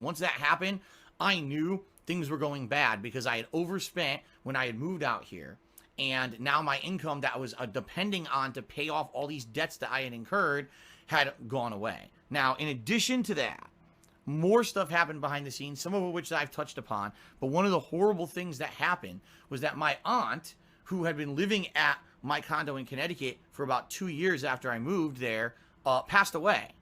Once that happened, I knew things were going bad because I had overspent when I had moved out here. And now my income that was depending on to pay off all these debts that I had incurred had gone away. Now, in addition to that, more stuff happened behind the scenes, some of which I've touched upon. But one of the horrible things that happened was that my aunt, who had been living at my condo in Connecticut for about 2 years after I moved there, passed away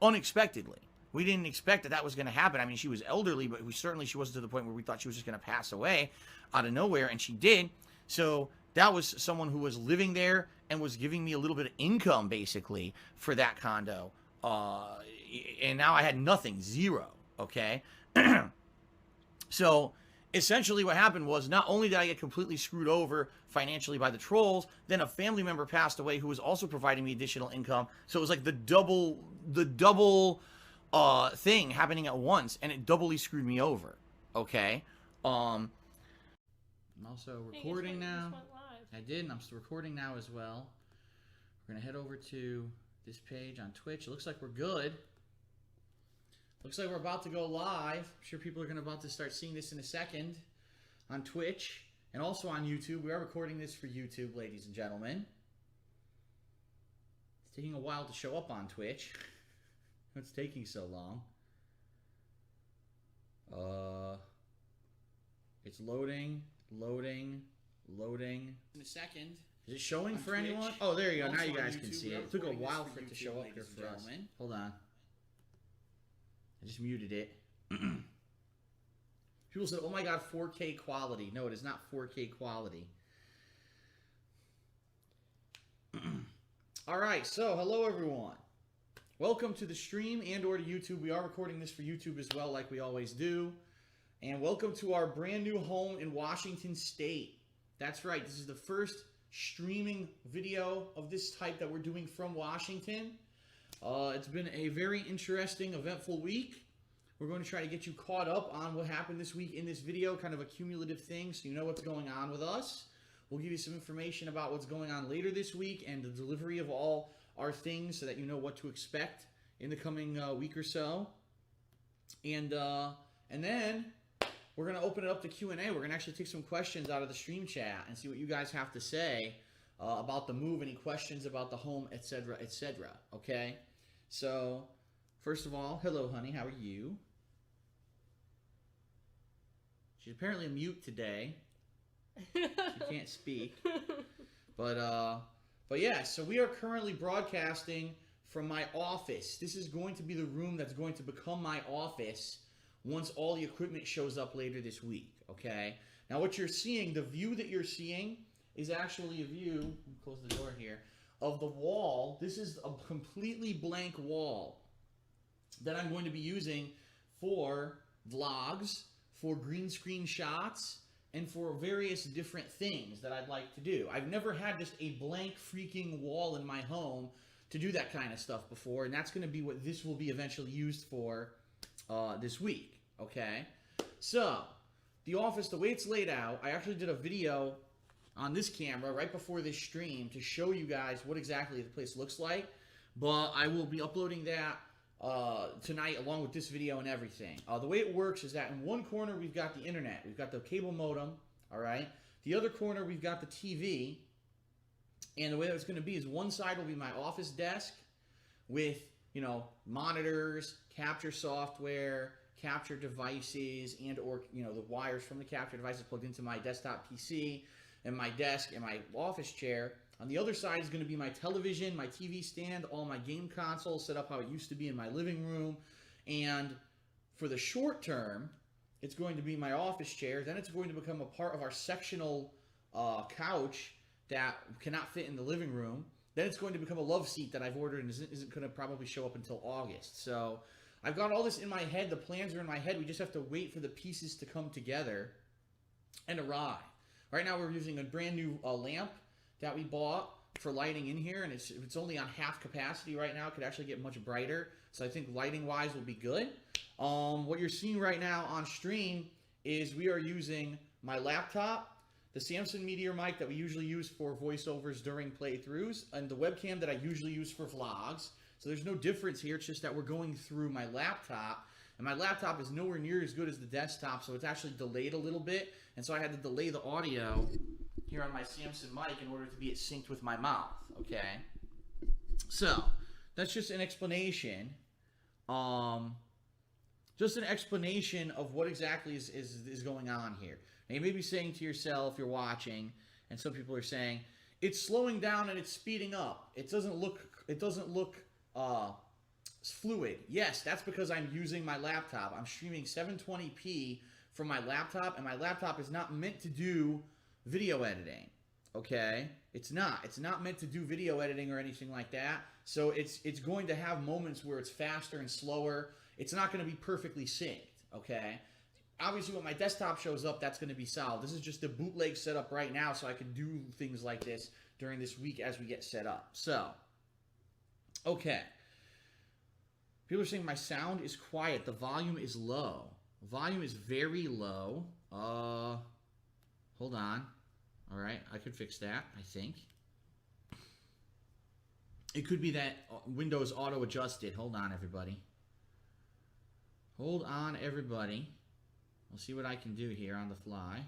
unexpectedly. We didn't expect that was going to happen. I mean, she was elderly, but she wasn't to the point where we thought she was just going to pass away out of nowhere, and she did. So that was someone who was living there and was giving me a little bit of income, basically, for that condo. And now I had nothing, zero, okay? So essentially what happened was not only did I get completely screwed over financially by the trolls, then a family member passed away who was also providing me additional income. So it was like the double thing happening at once, and it doubly screwed me over, okay? I'm also recording now. I did, and I'm still recording now as well. We're going to head over to this page on Twitch. It looks like we're good. Looks like we're about to go live. I'm sure people are about to start seeing this in a second on Twitch and also on YouTube. We are recording this for YouTube, ladies and gentlemen. It's taking a while to show up on Twitch. What's taking so long? It's loading. In a second. Is it showing for Twitch, anyone? Oh, there you go. Now you guys can see it. It took a while for it to show up here for us. Hold on. I just muted it. People said, oh my god, 4K quality. No, it is not 4K quality. Alright, so hello everyone. Welcome to the stream and or to YouTube. We are recording this for YouTube as well, like we always do. And welcome to our brand new home in Washington State. That's right, this is the first streaming video of this type that we're doing from Washington. It's been a very interesting, eventful week. We're going to try to get you caught up on what happened this week in this video, kind of a cumulative thing, so you know what's going on with us. We'll give you some information about what's going on later this week and the delivery of all our things so that you know what to expect in the coming week or so. And then we're going to open it up to Q&A. We're going to actually take some questions out of the stream chat and see what you guys have to say about the move, any questions about the home, etc., etc. Okay? So, first of all, hello, honey. How are you? She's apparently mute today. She can't speak. But yeah, so we are currently broadcasting from my office. This is going to be the room that's going to become my office once all the equipment shows up later this week, okay? Now, what you're seeing, the view that you're seeing is actually a view, let me close the door here, of the wall. This is a completely blank wall that I'm going to be using for vlogs, for green screen shots, and for various different things that I'd like to do. I've never had just a blank freaking wall in my home to do that kind of stuff before, and that's going to be what this will be eventually used for this week, okay? So, the office, the way it's laid out, I actually did a video on this camera right before this stream to show you guys what exactly the place looks like, but I will be uploading that tonight along with this video and everything. The way it works is that in one corner we've got the internet, we've got the cable modem, all right? The other corner we've got the TV, and the way that it's going to be is one side will be my office desk with, you know, monitors, capture software, capture devices, and or, you know, the wires from the capture devices plugged into my desktop PC and my desk and my office chair. On the other side is going to be my television, my TV stand, all my game consoles set up how it used to be in my living room. And for the short term, it's going to be my office chair. Then it's going to become a part of our sectional couch that cannot fit in the living room. Then it's going to become a love seat that I've ordered and isn't going to probably show up until August. So I've got all this in my head. The plans are in my head. We just have to wait for the pieces to come together and arrive. Right now we're using a brand new lamp that we bought for lighting in here, and it's only on half capacity right now. It could actually get much brighter, so I think lighting-wise will be good. What you're seeing right now on stream is we are using my laptop, the Samsung Meteor mic that we usually use for voiceovers during playthroughs, and the webcam that I usually use for vlogs. So there's no difference here. It's just that we're going through my laptop And my laptop is nowhere near as good as the desktop, so it's actually delayed a little bit. And so I had to delay the audio here on my Samsung mic in order to be synced with my mouth, okay? So, that's just an explanation. Just an explanation of what exactly is going on here. And you may be saying to yourself, you're watching, and some people are saying, it's slowing down and it's speeding up. It doesn't look fluid. Yes, that's because I'm using my laptop. I'm streaming 720p from my laptop, and my laptop is not meant to do video editing. Okay? It's not. It's not meant to do video editing or anything like that. So it's going to have moments where it's faster and slower. It's not going to be perfectly synced. Okay? Obviously, when my desktop shows up, that's going to be solved. This is just a bootleg setup right now, so I can do things like this during this week as we get set up. So, okay. People are saying my sound is quiet. The volume is low. Volume is very low. Hold on. All right, I could fix that, I think. It could be that Windows auto-adjusted. Hold on, everybody. Hold on, everybody. We'll see what I can do here on the fly.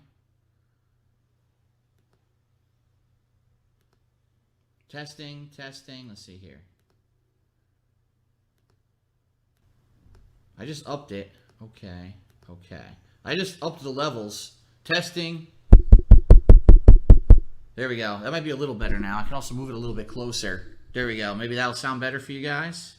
Testing, testing. Let's see here. I just upped it. Okay, okay. I just upped the levels. Testing. There we go. That might be a little better now. I can also move it a little bit closer. There we go. Maybe that'll sound better for you guys.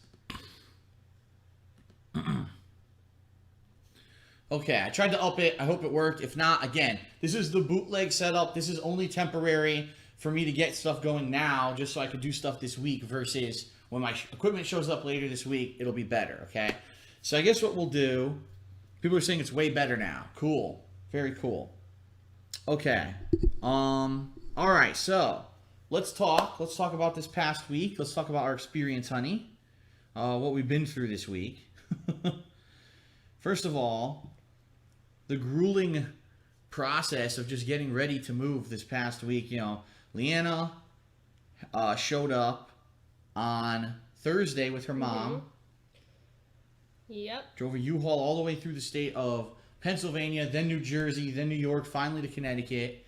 Okay, I tried to up it. I hope it worked. If not, again, this is the bootleg setup. This is only temporary for me to get stuff going now, just so I could do stuff this week, versus when my equipment shows up later this week, it'll be better, okay? So I guess what we'll do, people are saying it's way better now. Cool. Very cool. Okay. All right, so let's talk. Let's talk about this past week. Let's talk about our experience, honey. What we've been through this week. First of all, the grueling process of just getting ready to move this past week. You know, Leanna showed up on Thursday with her mom. Yep. Drove a U-Haul all the way through the state of Pennsylvania, then New Jersey, then New York, finally to Connecticut.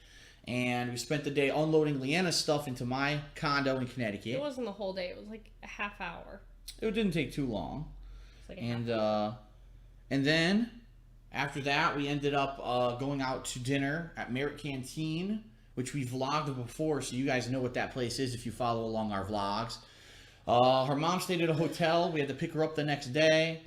And we spent the day unloading Leanna's stuff into my condo in Connecticut. It wasn't the whole day. It was like a half hour. It didn't take too long. Like and then after that, we ended up going out to dinner at Merit Canteen, which we vlogged before, so you guys know what that place is if you follow along our vlogs. Her mom stayed at a hotel. We had to pick her up the next day.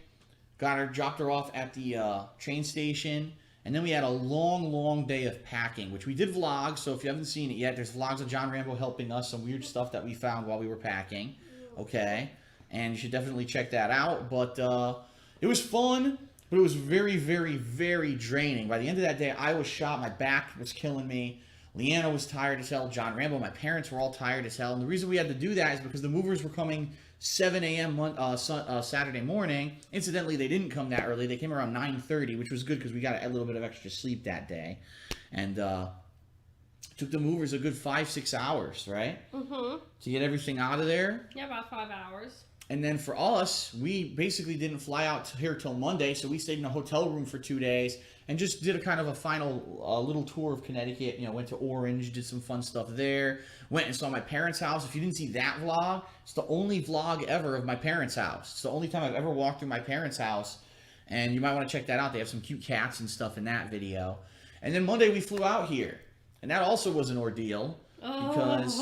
Dropped her off at the train station. And then we had a long, long day of packing, which we did vlog. So if you haven't seen it yet, there's vlogs of John Rambo helping us, some weird stuff that we found while we were packing. Okay? And you should definitely check that out. But it was fun, but it was very, very, very draining. By the end of that day, I was shot. My back was killing me. Leanna was tired as hell. John Rambo, my parents were all tired as hell. And the reason we had to do that is because the movers were coming 7 a.m. Saturday morning. Incidentally, they didn't come that early. They came around 9:30, which was good because we got a little bit of extra sleep that day. And took the movers a good 5-6 hours, right? Mm-hmm. To get everything out of there. Yeah, about 5 hours. And then for us, we basically didn't fly out here till Monday, so we stayed in a hotel room for 2 days and just did a kind of a final little tour of Connecticut. You know, went to Orange, did some fun stuff there. Went and saw my parents' house. If you didn't see that vlog, it's the only vlog ever of my parents' house. It's the only time I've ever walked through my parents' house, and you might want to check that out. They have some cute cats and stuff in that video. And then Monday we flew out here, and that also was an ordeal because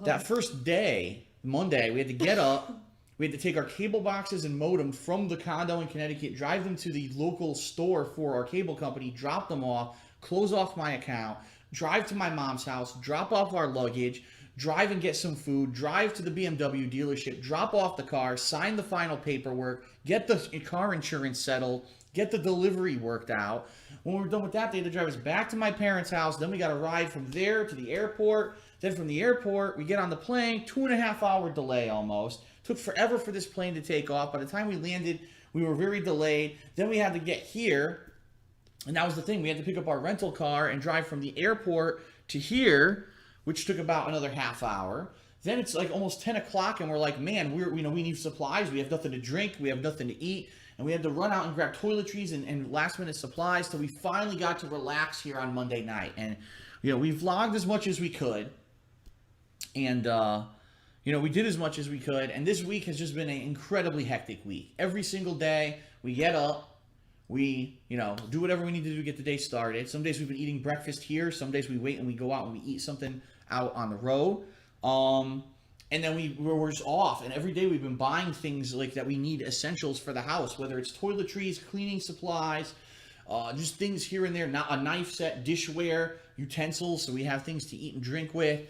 that first day, Monday, we had to get up. We had to take our cable boxes and modem from the condo in Connecticut, drive them to the local store for our cable company, drop them off, close off my account, drive to my mom's house, drop off our luggage, drive and get some food, drive to the BMW dealership, drop off the car, sign the final paperwork, get the car insurance settled, get the delivery worked out. When we were done with that, they had to drive us back to my parents' house. Then we got a ride from there to the airport. Then from the airport, we get on the plane, 2.5 hour delay almost. Took forever for this plane to take off. By the time we landed, we were very delayed. Then we had to get here. And that was the thing. We had to pick up our rental car and drive from the airport to here, which took about another half hour. Then it's like almost 10 o'clock, and we're like, man, we need supplies. We have nothing to drink. We have nothing to eat. and we had to run out and grab toiletries and last-minute supplies till we finally got to relax here on Monday night. And, we vlogged as much as we could, and, we did as much as we could, and this week has just been an incredibly hectic week. Every single day, we get up, we, do whatever we need to do to get the day started. Some days we've been eating breakfast here. Some days we wait and we go out and we eat something out on the road. And then we're just off. And every day we've been buying things like that we need, essentials for the house, whether it's toiletries, cleaning supplies, just things here and there. A knife set, dishware, utensils, so we have things to eat and drink with.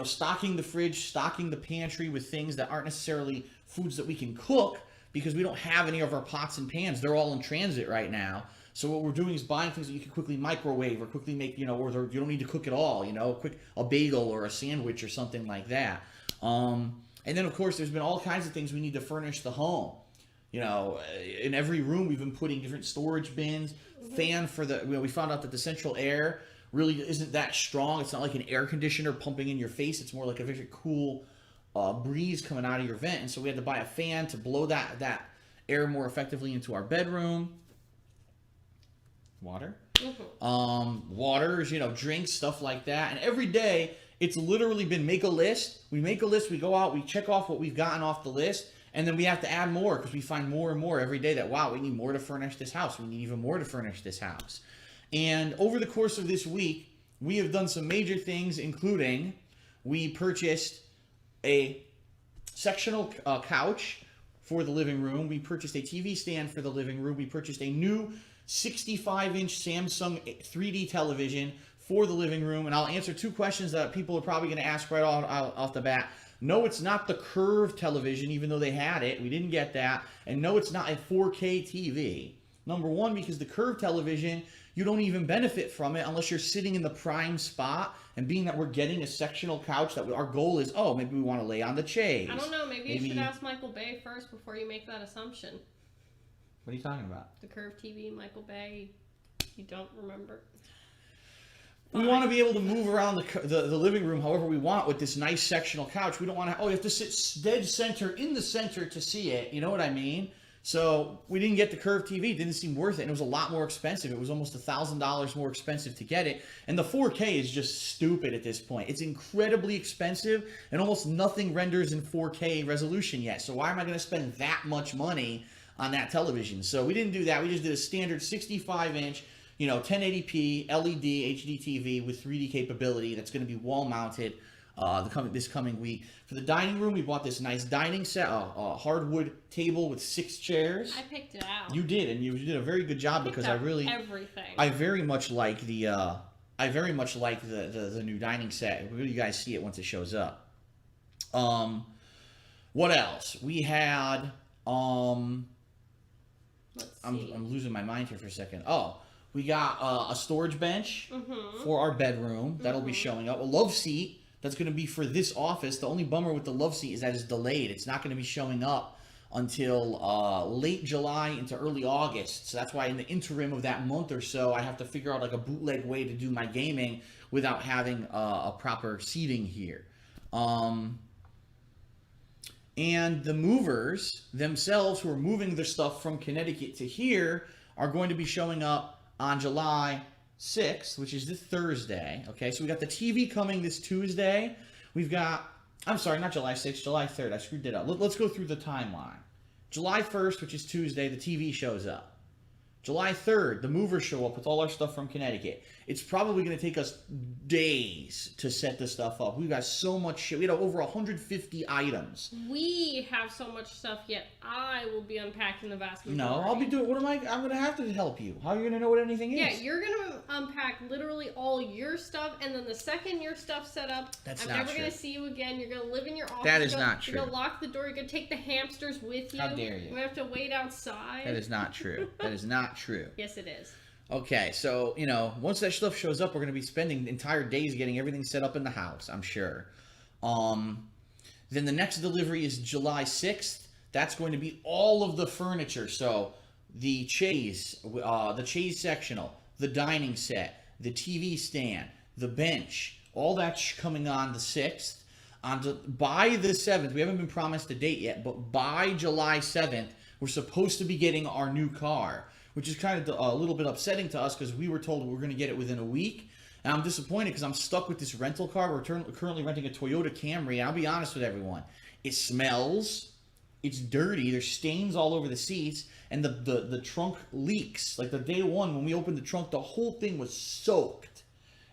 Stocking the fridge, stocking the pantry with things that aren't necessarily foods that we can cook, because we don't have any of our pots and pans. They're all in transit right now. So what we're doing is buying things that you can quickly microwave or quickly make, or you don't need to cook at all, a bagel or a sandwich or something like that. And then, of course, there's been all kinds of things we need to furnish the home. In every room we've been putting different storage bins, fan for the, we found out that the central air really isn't that strong. It's not like an air conditioner pumping in your face. It's more like a very cool breeze coming out of your vent. And so we had to buy a fan to blow that air more effectively into our bedroom. Water. Waters, drinks, stuff like that. And every day it's literally been make a list. We make a list, we go out, we check off what we've gotten off the list, and then we have to add more because we find more and more every day that, wow, we need more to furnish this house. We need even more to furnish this house. And over the course of this week, we have done some major things, including we purchased a sectional couch for the living room. We purchased a TV stand for the living room. We purchased a new 65-inch Samsung 3D television for the living room. And I'll answer two questions that people are probably going to ask right off the bat. No, it's not the curved television, even though they had it. We didn't get that. And no, it's not a 4K TV. Number one, because the curved television, you don't even benefit from it unless you're sitting in the prime spot. And being that we're getting a sectional couch, that our goal is, maybe we want to lay on the chaise. I don't know. Maybe you should ask Michael Bay first before you make that assumption. What are you talking about? The curved TV, Michael Bay. You don't remember? We want to be able to move around the living room however we want with this nice sectional couch. We don't want to, you have to sit dead center in the center to see it. You know what I mean? So we didn't get the curved TV. It didn't seem worth it. And it was a lot more expensive. It was almost $1,000 more expensive to get it. And the 4K is just stupid at this point. It's incredibly expensive, and almost nothing renders in 4K resolution yet. So why am I going to spend that much money on that television? So we didn't do that. We just did a standard 65-inch, 1080p LED HD TV with 3D capability that's going to be wall mounted this coming week. For the dining room, we bought this nice dining set, a hardwood table with 6 chairs. I picked it out. You did, and you did a very good job because everything. I very much like the the new dining set. You guys see it once it shows up. What else? We had I'm losing my mind here for a second. We got a storage bench for our bedroom. That'll be showing up. A love seat that's going to be for this office. The only bummer with the love seat is that it's delayed. It's not going to be showing up until late July into early August. So that's why in the interim of that month or so, I have to figure out like a bootleg way to do my gaming without having a proper seating here. And the movers themselves, who are moving their stuff from Connecticut to here, are going to be showing up on July 6th, which is this Thursday. Okay, so we got the TV coming this Tuesday. We've got, I'm sorry, not July 6th, July 3rd. I screwed it up. Let's go through the timeline. July 1st, which is Tuesday, the TV shows up. July 3rd, the movers show up with all our stuff from Connecticut. It's probably going to take us days to set this stuff up. We've got so much shit. We had over 150 items. We have so much stuff, yet I will be unpacking the vast majority. No, I'll be doing, I'm going to have to help you. How are you going to know what anything is? Yeah, you're going to unpack literally all your stuff, and then the second your stuff's set up, I'm never going to see you again. You're going to live in your office. That is not true. You're going to lock the door. You're going to take the hamsters with you. How dare you? We have to wait outside. That is not true. That is not true. Yes, it is. Okay, so, once that stuff shows up, we're going to be spending entire days getting everything set up in the house, I'm sure. Then the next delivery is July 6th. That's going to be all of the furniture. So, the chaise sectional, the dining set, the TV stand, the bench, all that's coming on the 6th. By the 7th, we haven't been promised a date yet, but by July 7th, we're supposed to be getting our new car, which is kind of a little bit upsetting to us because we were told we were going to get it within a week. And I'm disappointed because I'm stuck with this rental car. We're currently renting a Toyota Camry. And I'll be honest with everyone. It smells. It's dirty. There's stains all over the seats. And the trunk leaks. Like the day one when we opened the trunk, the whole thing was soaked.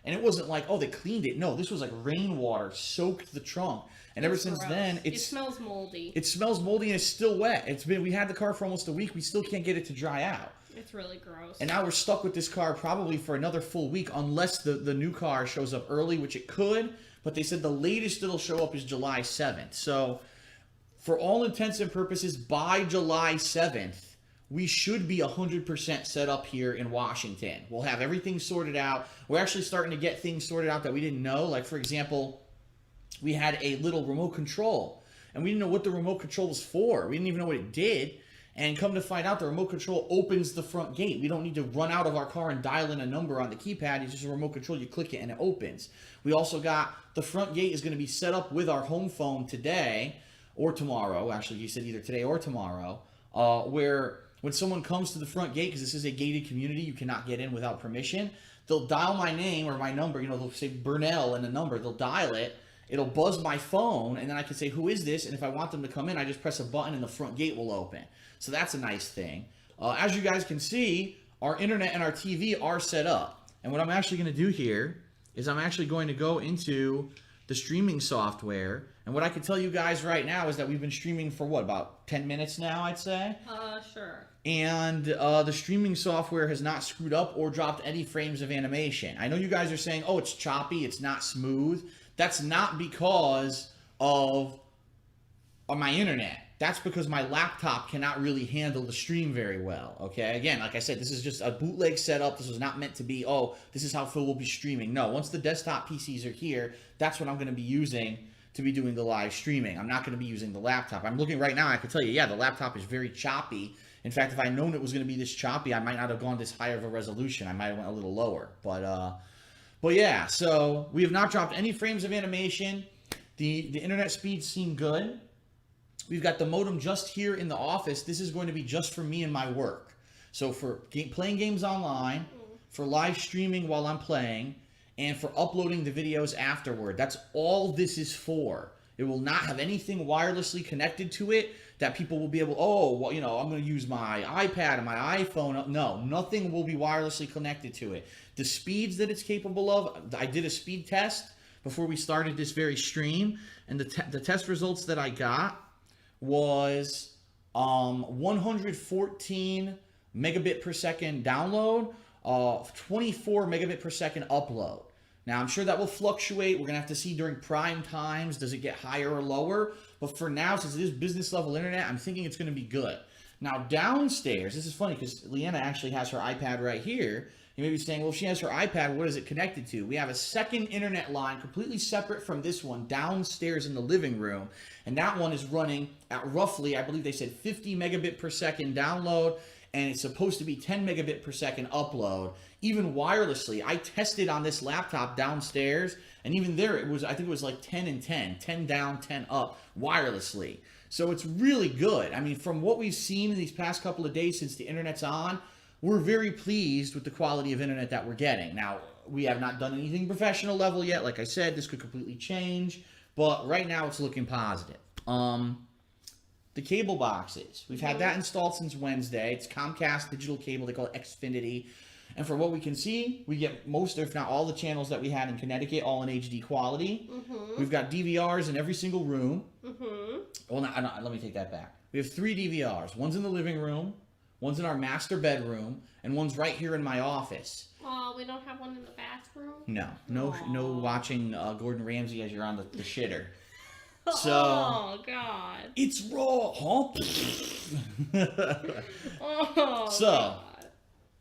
And it wasn't like, oh, they cleaned it. No, this was like rainwater soaked the trunk. And ever since then, it smells moldy. It smells moldy and it's still wet. We had the car for almost a week. We still can't get it to dry out. It's really gross. And now we're stuck with this car probably for another full week unless the new car shows up early, which it could. But they said the latest it'll show up is July 7th. So for all intents and purposes, by July 7th, we should be 100% set up here in Washington. We'll have everything sorted out. We're actually starting to get things sorted out that we didn't know. Like, for example, we had a little remote control. And we didn't know what the remote control was for. We didn't even know what it did. And come to find out, the remote control opens the front gate. We don't need to run out of our car and dial in a number on the keypad. It's just a remote control. You click it and it opens. We also got the front gate is going to be set up with our home phone today or tomorrow. Actually, you said either today or tomorrow. Where when someone comes to the front gate, because this is a gated community, you cannot get in without permission. They'll dial my name or my number. They'll say Burnell and the number. They'll dial it. It'll buzz my phone, and then I can say, who is this? And if I want them to come in, I just press a button and the front gate will open. So that's a nice thing. As you guys can see, our internet and our TV are set up. And what I'm actually going to do here is I'm actually going to go into the streaming software. And what I can tell you guys right now is that we've been streaming for, what, about 10 minutes now, I'd say? Sure. And the streaming software has not screwed up or dropped any frames of animation. I know you guys are saying, oh, it's choppy, it's not smooth. That's not because of my internet. That's because my laptop cannot really handle the stream very well, okay? Again, like I said, this is just a bootleg setup. This was not meant to be, oh, this is how Phil will be streaming. No, once the desktop PCs are here, that's what I'm going to be using to be doing the live streaming. I'm not going to be using the laptop. I'm looking right now, I can tell you, yeah, the laptop is very choppy. In fact, if I'd known it was going to be this choppy, I might not have gone this high of a resolution. I might have went a little lower, But yeah, so we have not dropped any frames of animation. The internet speeds seem good. We've got the modem just here in the office. This is going to be just for me and my work. So for playing games online, for live streaming while I'm playing, and for uploading the videos afterward. That's all this is for. It will not have anything wirelessly connected to it that people will be able, oh, well, I'm going to use my iPad and my iPhone. No, nothing will be wirelessly connected to it. The speeds that it's capable of, I did a speed test before we started this very stream, and the test results that I got was 114 megabit per second download, 24 megabit per second upload. Now, I'm sure that will fluctuate. We're going to have to see during prime times. Does it get higher or lower? But for now, since it is business level internet, I'm thinking it's going to be good. Now, downstairs, this is funny because Leanna actually has her iPad right here. You may be saying, well, if she has her iPad, what is it connected to? We have a second internet line completely separate from this one downstairs in the living room. And that one is running at roughly, I believe they said 50 megabit per second download. And it's supposed to be 10 megabit per second upload, even wirelessly. I tested on this laptop downstairs, and even there, I think it was like 10 and 10, 10 down, 10 up, wirelessly. So it's really good. I mean, from what we've seen in these past couple of days since the internet's on, we're very pleased with the quality of internet that we're getting. Now, we have not done anything professional level yet. Like I said, this could completely change, but right now it's looking positive. The cable boxes. We've had that installed since Wednesday. It's Comcast digital cable. They call it Xfinity. And from what we can see, we get most, if not all, the channels that we had in Connecticut, all in HD quality. We've got DVRs in every single room. Well, no, let me take that back. We have 3 DVRs. One's in the living room, one's in our master bedroom, and one's right here in my office. Oh, we don't have one in the bathroom? No watching Gordon Ramsay as you're on the shitter. So, oh, God. It's raw, huh? So, God.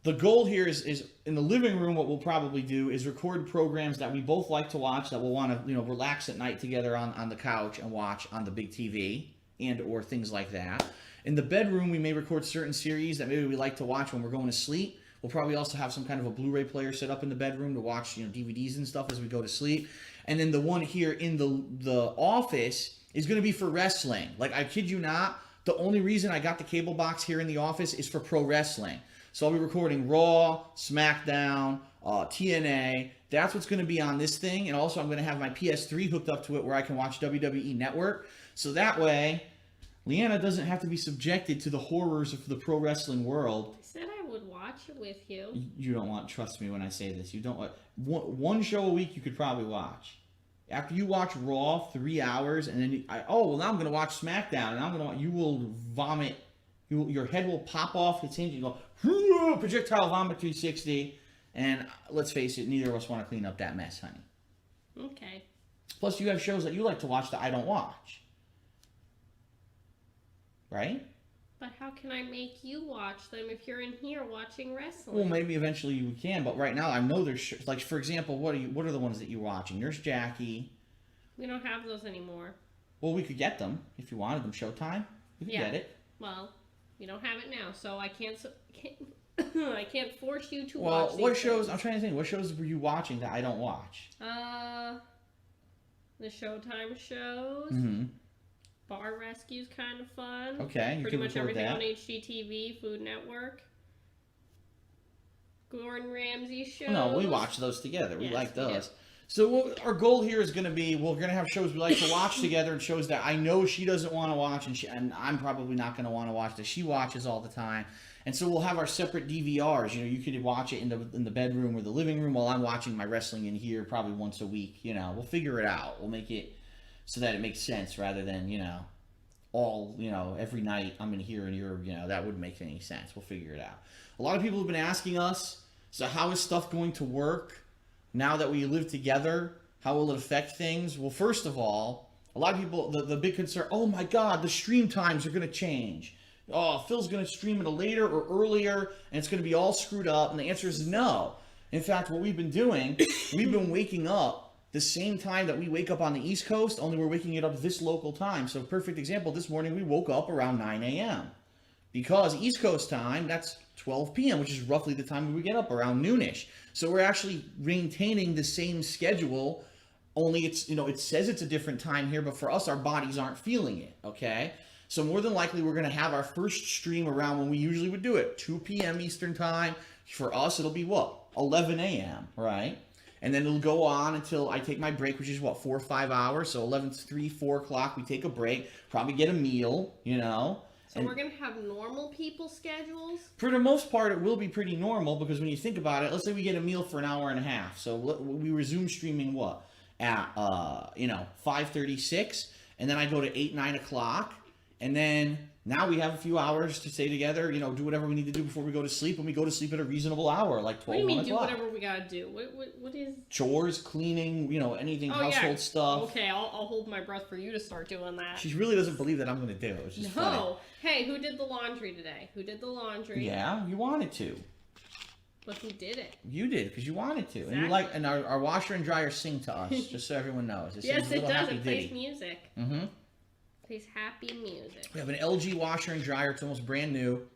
The goal here is in the living room, what we'll probably do is record programs that we both like to watch, that we'll want to, relax at night together on the couch and watch on the big TV and or things like that. In the bedroom, we may record certain series that maybe we like to watch when we're going to sleep. We'll probably also have some kind of a Blu-ray player set up in the bedroom to watch, DVDs and stuff as we go to sleep. And then the one here in the office is going to be for wrestling. Like, I kid you not, The only reason I got the cable box here in the office is for pro wrestling. So I'll be recording Raw, SmackDown, TNA. That's what's going to be on this thing. And also I'm going to have my PS3 hooked up to it where I can watch WWE Network. So that way, Leanna doesn't have to be subjected to the horrors of the pro wrestling world. I said I would watch it with you. You don't want, trust me when I say this, you don't want, one show a week you could probably watch. After you watch Raw 3 hours and then, well, now I'm going to watch SmackDown and I'm going to, you will vomit. Your head will pop off its hinge and go, projectile vomit 360. And let's face it, neither of us want to clean up that mess, honey. Okay. Plus, you have shows that you like to watch that I don't watch. Right? But how can I make you watch them if you're in here watching wrestling? Well, maybe eventually you can, but right now I know there's like, for example, what are the ones that you're watching? Nurse Jackie. We don't have those anymore. Well, we could get them if you wanted them. Showtime, we could get it. Well, we don't have it now, so I can't I can't force you to watch. Well, what shows? Things. I'm trying to think. What shows were you watching that I don't watch? The Showtime shows. Mm-hmm. Bar Rescue's kind of fun. Okay, you pretty can much record everything that. on HGTV, Food Network. Gordon Ramsay shows. No, we watch those together. We like those. Yeah. So our goal here is going to be, we're going to have shows we like to watch together and shows that I know she doesn't want to watch and I'm probably not going to want to watch that she watches all the time. And so we'll have our separate DVRs. You know, you could watch it in the bedroom or the living room while I'm watching my wrestling in here probably once a week. You know, we'll figure it out. We'll make it so that it makes sense rather than, every night I'm in here and you're, that wouldn't make any sense. We'll figure it out. A lot of people have been asking us, so how is stuff going to work now that we live together? How will it affect things? Well, first of all, a lot of people, the big concern, oh my God, the stream times are going to change. Oh, Phil's going to stream it later or earlier, and it's going to be all screwed up. And the answer is no. In fact, what we've been doing, we've been waking up the same time that we wake up on the East Coast, only we're waking it up this local time. So perfect example, this morning we woke up around 9 a.m. Because East Coast time, that's 12 p.m., which is roughly the time we get up, around noonish. So we're actually maintaining the same schedule, only it's, it says it's a different time here, but for us, our bodies aren't feeling it, okay? So more than likely, we're going to have our first stream around when we usually would do it, 2 p.m. Eastern time. For us, it'll be what? 11 a.m., right? And then it'll go on until I take my break, which is what, 4 or 5 hours. So 11, 3, 4 o'clock, we take a break, probably get a meal, So we're going to have normal people schedules? For the most part, it will be pretty normal because when you think about it, let's say we get a meal for an hour and a half. So we resume streaming what? At, 5:36. And then I go to 8, 9 o'clock. And then now we have a few hours to stay together, do whatever we need to do before we go to sleep. And we go to sleep at a reasonable hour, like 12, 1 o'clock. What do you mean do whatever we got to do? What is... Chores, cleaning, anything, household stuff. Okay, I'll hold my breath for you to start doing that. She really doesn't believe that I'm going to do it. It's just funny. Hey, who did the laundry today? Who did the laundry? Yeah, you wanted to. But who did it? You did, because you wanted to. Exactly. And our washer and dryer sing to us, just so everyone knows. Yes, it does. It plays music. Mm-hmm. Plays happy music. We have an LG washer and dryer. It's almost brand new.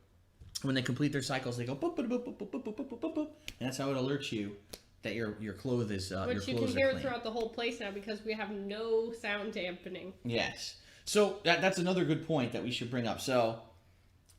When they complete their cycles, they go boop, boop, boop, boop, boop, boop, boop, boop, boop, and that's how it alerts you that your clothes is But you can hear it throughout the whole place now because we have no sound dampening. Yes. So that's another good point that we should bring up. So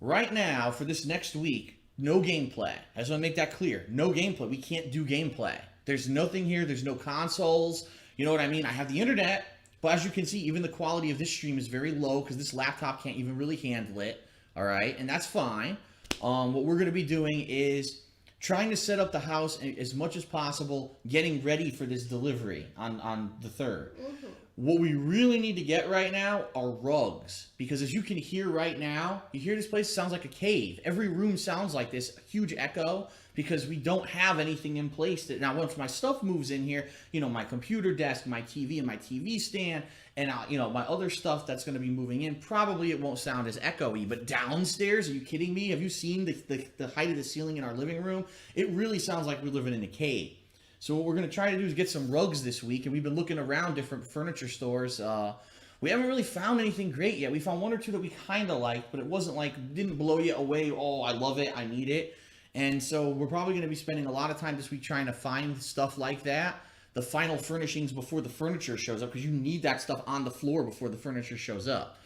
right now, for this next week, no gameplay. I just want to make that clear. No gameplay. We can't do gameplay. There's nothing here. There's no consoles. You know what I mean? I have the internet. But as you can see, even the quality of this stream is very low because this laptop can't even really handle it. All right, and that's fine. What we're going to be doing is trying to set up the house as much as possible, getting ready for this delivery on the 3rd. Mm-hmm. What we really need to get right now are rugs. Because as you can hear right now, you hear this place sounds like a cave. Every room sounds like this, a huge echo, because we don't have anything in place. Now, once my stuff moves in here, my computer desk, my TV and my TV stand, and, my other stuff that's going to be moving in, probably it won't sound as echoey. But downstairs, are you kidding me? Have you seen the height of the ceiling in our living room? It really sounds like we're living in a cave. So what we're going to try to do is get some rugs this week, and we've been looking around different furniture stores. We haven't really found anything great yet. We found 1 or 2 that we kind of liked, but it wasn't didn't blow you away, oh, I love it, I need it. And so we're probably going to be spending a lot of time this week trying to find stuff like that, the final furnishings before the furniture shows up, because you need that stuff on the floor before the furniture shows up.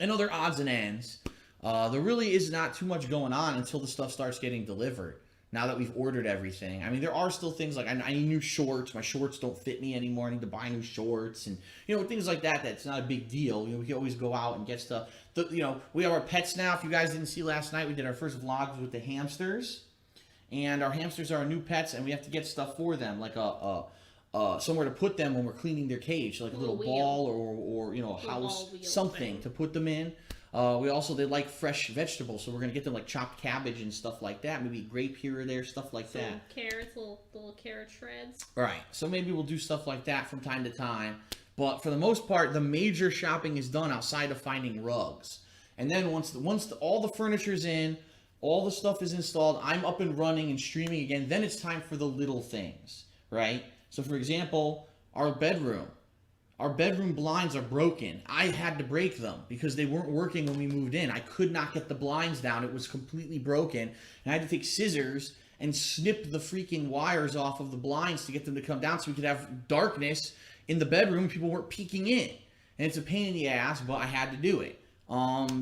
and other odds and ends. There really is not too much going on until the stuff starts getting delivered. Now that we've ordered everything. I mean, there are still things like I need new shorts. My shorts don't fit me anymore. I need to buy new shorts. And, you know, things like that. That's not a big deal. You know, we can always go out and get stuff. You know, we have our pets now. If you guys didn't see last night, we did our first vlogs with the hamsters. And our hamsters are our new pets, and we have to get stuff for them. Like somewhere to put them when we're cleaning their cage. So like a little ball or you know, a house, something to put them in. They like fresh vegetables, so we're gonna get them like chopped cabbage and stuff like that. Maybe grape here or there, stuff like that. Carrots, little carrot shreds. Right. So maybe we'll do stuff like that from time to time. But for the most part, the major shopping is done outside of finding rugs. And then once all the furniture's in, all the stuff is installed, I'm up and running and streaming again. Then it's time for the little things, right? So for example, our bedroom. Our bedroom blinds are broken. I had to break them because they weren't working when we moved in. I could not get the blinds down. It was completely broken. And I had to take scissors and snip the freaking wires off of the blinds to get them to come down so we could have darkness in the bedroom. People weren't peeking in. And it's a pain in the ass, but I had to do it.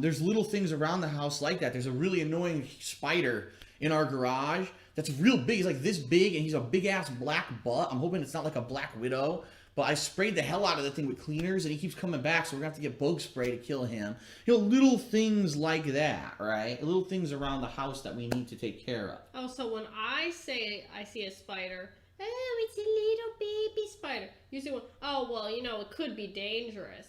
There's little things around the house like that. There's a really annoying spider in our garage that's real big. He's like this big, and he's a big-ass black butt. I'm hoping it's not like a black widow. But I sprayed the hell out of the thing with cleaners, and he keeps coming back, so we're going to have to get bug spray to kill him. You know, little things like that, right? Little things around the house that we need to take care of. Oh, so when I say I see a spider, oh, it's a little baby spider. You see one, oh, well, you know, it could be dangerous.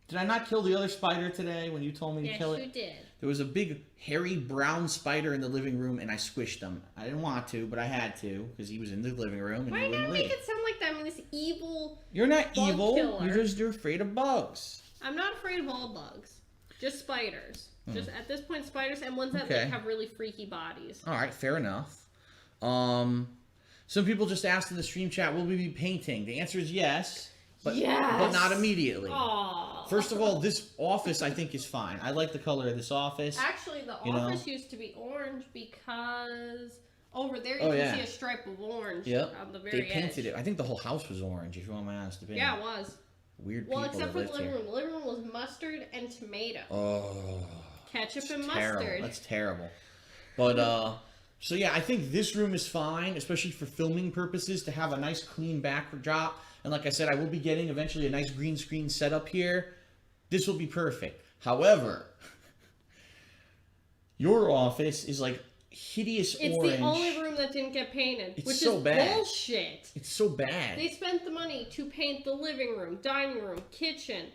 Did I not kill the other spider today when you told me to kill it? Yes, you did. There was a big, hairy, brown spider in the living room, and I squished him. I didn't want to, but I had to, because he was in the living room, and he wouldn't leave. Why not make it sound like that? I mean, this evil You're not bug evil. killer. You're afraid of bugs. I'm not afraid of all bugs. Just spiders. Just, at this point, spiders and ones that like, have really freaky bodies. All right, fair enough. Some people just asked in the stream chat, will we be painting? The answer is yes. But not immediately. Aww. First of all, this office I think is fine. I like the color of this office. Actually, the office used to be orange because over there you can see a stripe of orange on the very edge. They painted it. I think the whole house was orange, if you want my honest opinion. Yeah, it was. Weird people. Well, except for the living room. Here. The living room was mustard and tomato. Oh. Ketchup and terrible. mustard. That's terrible. But, so yeah, I think this room is fine, especially for filming purposes, to have a nice clean backdrop. And like I said, I will be getting eventually a nice green screen set up here. This will be perfect. However, your office is like hideous orange. It's the only room that didn't get painted, which is bullshit. It's so bad. They spent the money to paint the living room, dining room, kitchen,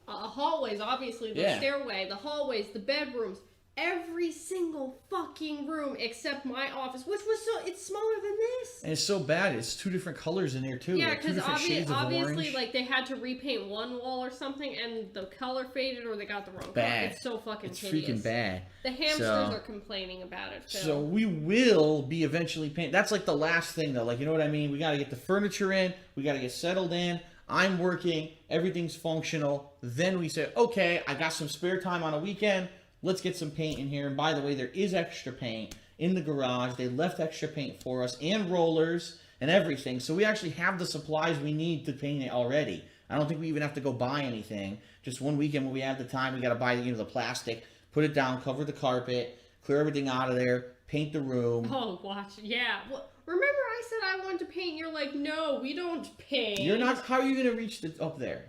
hallways, obviously, the stairway, the hallways, the bedrooms. Every single fucking room except my office, which was it's smaller than this. And it's so bad. It's two different colors in there too. Yeah, like because obviously, like they had to repaint one wall or something, and the color faded, or they got the wrong color. It's so fucking hideous. Freaking bad. The hamsters are complaining about it, Phil. So we will be eventually painting. That's like the last thing, though. Like, you know what I mean? We got to get the furniture in. We got to get settled in. I'm working. Everything's functional. Then we say, okay, I got some spare time on a weekend. Let's get some paint in here. And by the way, there is extra paint in the garage. They left extra paint for us and rollers and everything. So we actually have the supplies we need to paint it already. I don't think we even have to go buy anything. Just one weekend when we have the time, we got to buy the plastic, put it down, cover the carpet, clear everything out of there, paint the room. Oh, watch. Yeah. Well, remember I said I wanted to paint. You're like, no, we don't paint. You're not. How are you going to reach up there?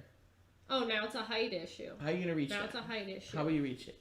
Oh, now it's a height issue. How are you going to reach it? Now it's a height issue. How will you reach it?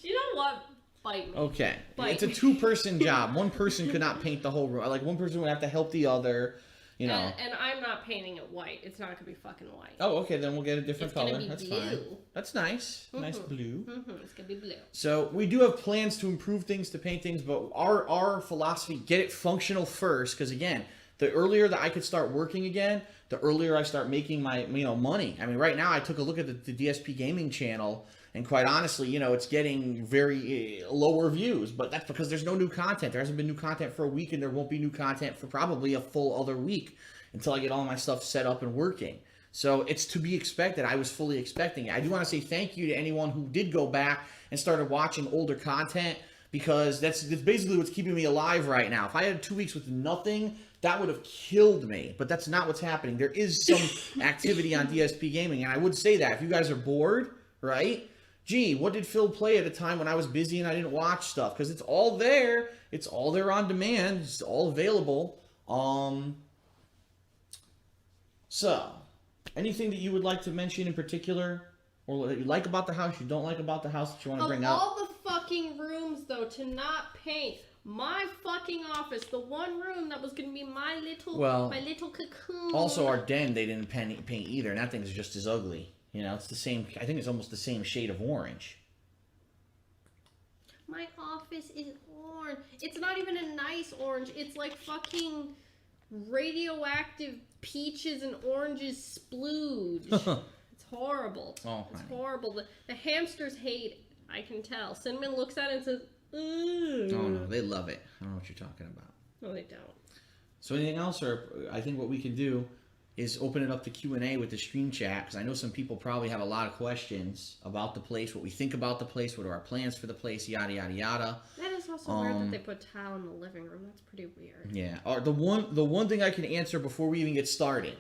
You know what? Bite me. Okay. Bite it's a two-person job. One person could not paint the whole room. Like, one person would have to help the other, you know. And I'm not painting it white. It's not going to be fucking white. Oh, okay. Then we'll get a different color. Gonna be That's blue. fine. That's nice. Nice blue. It's going to be blue. So, we do have plans to improve things, to paint things, but our philosophy, get it functional first, because, again, the earlier that I could start working again, the earlier I start making my, money. I mean, right now, I took a look at the DSP gaming channel, and quite honestly, it's getting very lower views, but that's because there's no new content. There hasn't been new content for a week, and there won't be new content for probably a full other week until I get all my stuff set up and working. So it's to be expected. I was fully expecting it. I do want to say thank you to anyone who did go back and started watching older content, because that's basically what's keeping me alive right now. If I had 2 weeks with nothing that would have killed me. But that's not what's happening. There is some activity on DSP Gaming, and I would say that if you guys are bored, right? Gee, what did Phil play at a time when I was busy and I didn't watch stuff? Because it's all there. It's all there on demand. It's all available. So, anything that you would like to mention in particular? Or that you like about the house, you don't like about the house that you want to bring up? Of all the fucking rooms, though, to not paint my fucking office, the one room that was going to be my little cocoon. Also, our den, they didn't paint either, and that thing's just as ugly. You know, it's the same, I think it's almost the same shade of orange. My office is orange. It's not even a nice orange. It's like fucking radioactive peaches and oranges splooge. It's horrible. Oh, it's horrible. The hamsters hate it. I can tell. Cinnamon looks at it and says, ooh. Oh, no, they love it. I don't know what you're talking about. No, they don't. So anything else? Or I think what we can do is open it up to Q&A with the stream chat, because I know some people probably have a lot of questions about the place, what we think about the place, what are our plans for the place, yada, yada, yada. That is also weird that they put tile in the living room. That's pretty weird. Yeah. The one thing I can answer before we even get started,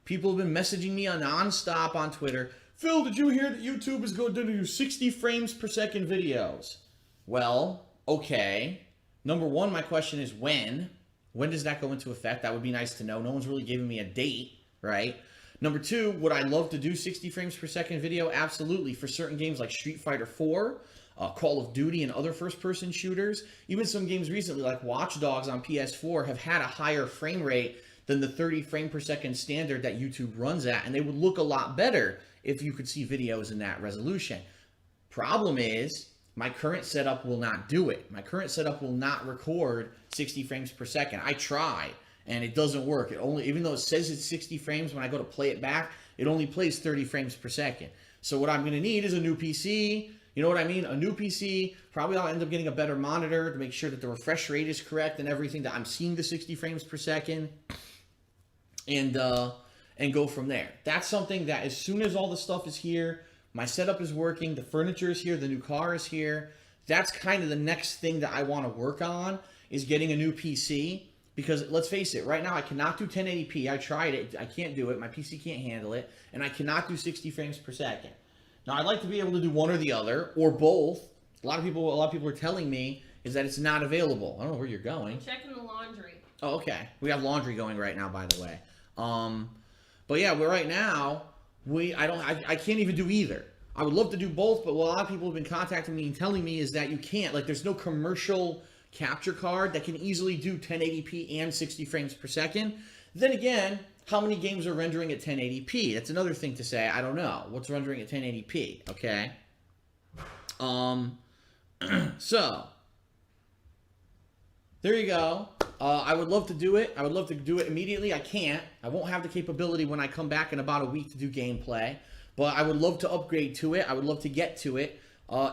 people have been messaging me non-stop on Twitter, Phil, did you hear that YouTube is going to do 60 frames per second videos? Well, okay. Number one, my question is when? When does that go into effect? That would be nice to know. No one's really giving me a date, right? Number two, would I love to do 60 frames per second video? Absolutely. For certain games like Street Fighter 4, Call of Duty, and other first-person shooters. Even some games recently like Watch Dogs on PS4 have had a higher frame rate than the 30 frame per second standard that YouTube runs at, and they would look a lot better if you could see videos in that resolution. Problem is, my current setup will not do it. My current setup will not record 60 frames per second. I tried, and it doesn't work. It only, even though it says it's 60 frames, when I go to play it back, it only plays 30 frames per second. So what I'm going to need is a new PC. You know what I mean? A new PC. Probably I'll end up getting a better monitor to make sure that the refresh rate is correct and everything, that I'm seeing the 60 frames per second. And go from there. That's something that as soon as all the stuff is here, my setup is working, the furniture is here, the new car is here, that's kind of the next thing that I want to work on, is getting a new PC. Because let's face it, right now I cannot do 1080p. I tried it. I can't do it. My PC can't handle it. And I cannot do 60 frames per second. Now, I'd like to be able to do one or the other, or both. A lot of people are telling me is that it's not available. I don't know where you're going. I'm checking the laundry. Oh, okay. We have laundry going right now, by the way. But yeah, we're right now, I can't even do either. I would love to do both, but what a lot of people have been contacting me and telling me is that you can't. Like, there's no commercial capture card that can easily do 1080p and 60 frames per second. Then again, how many games are rendering at 1080p? That's another thing to say. I don't know. What's rendering at 1080p? Okay. So, there you go. I would love to do it. I would love to do it immediately. I can't. I won't have the capability when I come back in about a week to do gameplay. But I would love to upgrade to it. I would love to get to it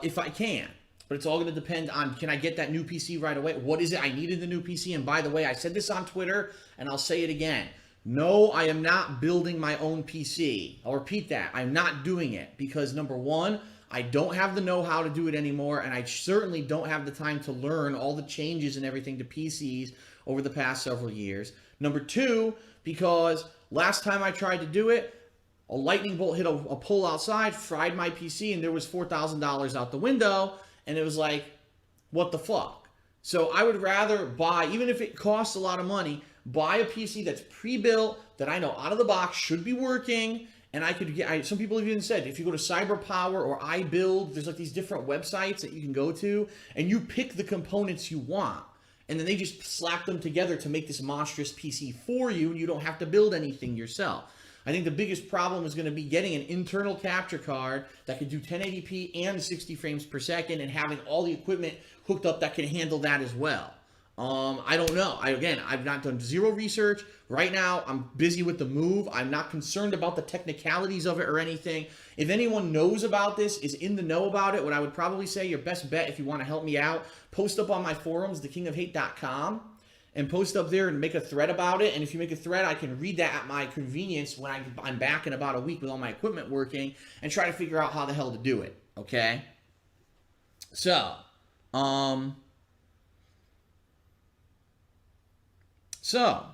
if I can. But it's all going to depend on, can I get that new PC right away? What is it I need in the new PC? And by the way, I said this on Twitter, and I'll say it again. No, I am not building my own PC. I'll repeat that. I'm not doing it because, number one, I don't have the know-how to do it anymore, and I certainly don't have the time to learn all the changes and everything to PCs over the past several years. Number two, because last time I tried to do it, a lightning bolt hit a pole outside, fried my PC, and there was $4,000 out the window, and it was like, what the fuck? So I would rather buy, even if it costs a lot of money, buy a PC that's pre-built, that I know out of the box should be working, and I could get, some people have even said, if you go to CyberPower or iBuild, there's like these different websites that you can go to, and you pick the components you want. And then they just slap them together to make this monstrous PC for you, and you don't have to build anything yourself. I think the biggest problem is going to be getting an internal capture card that can do 1080p and 60 frames per second, and having all the equipment hooked up that can handle that as well. I don't know. I've not done zero research. Right now, I'm busy with the move. I'm not concerned about the technicalities of it or anything. If anyone knows about this, is in the know about it, what I would probably say, your best bet, if you want to help me out, post up on my forums, thekingofhate.com, and post up there and make a thread about it. And if you make a thread, I can read that at my convenience when I'm back in about a week with all my equipment working, and try to figure out how the hell to do it. Okay? So So,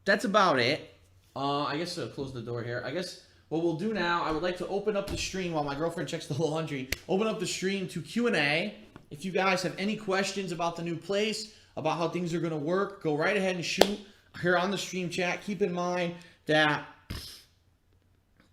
that's about it. I guess I'll close the door here. I guess what we'll do now, I would like to open up the stream while my girlfriend checks the laundry. Open up the stream to Q&A. If you guys have any questions about the new place, about how things are going to work, go right ahead and shoot here on the stream chat. Keep in mind that,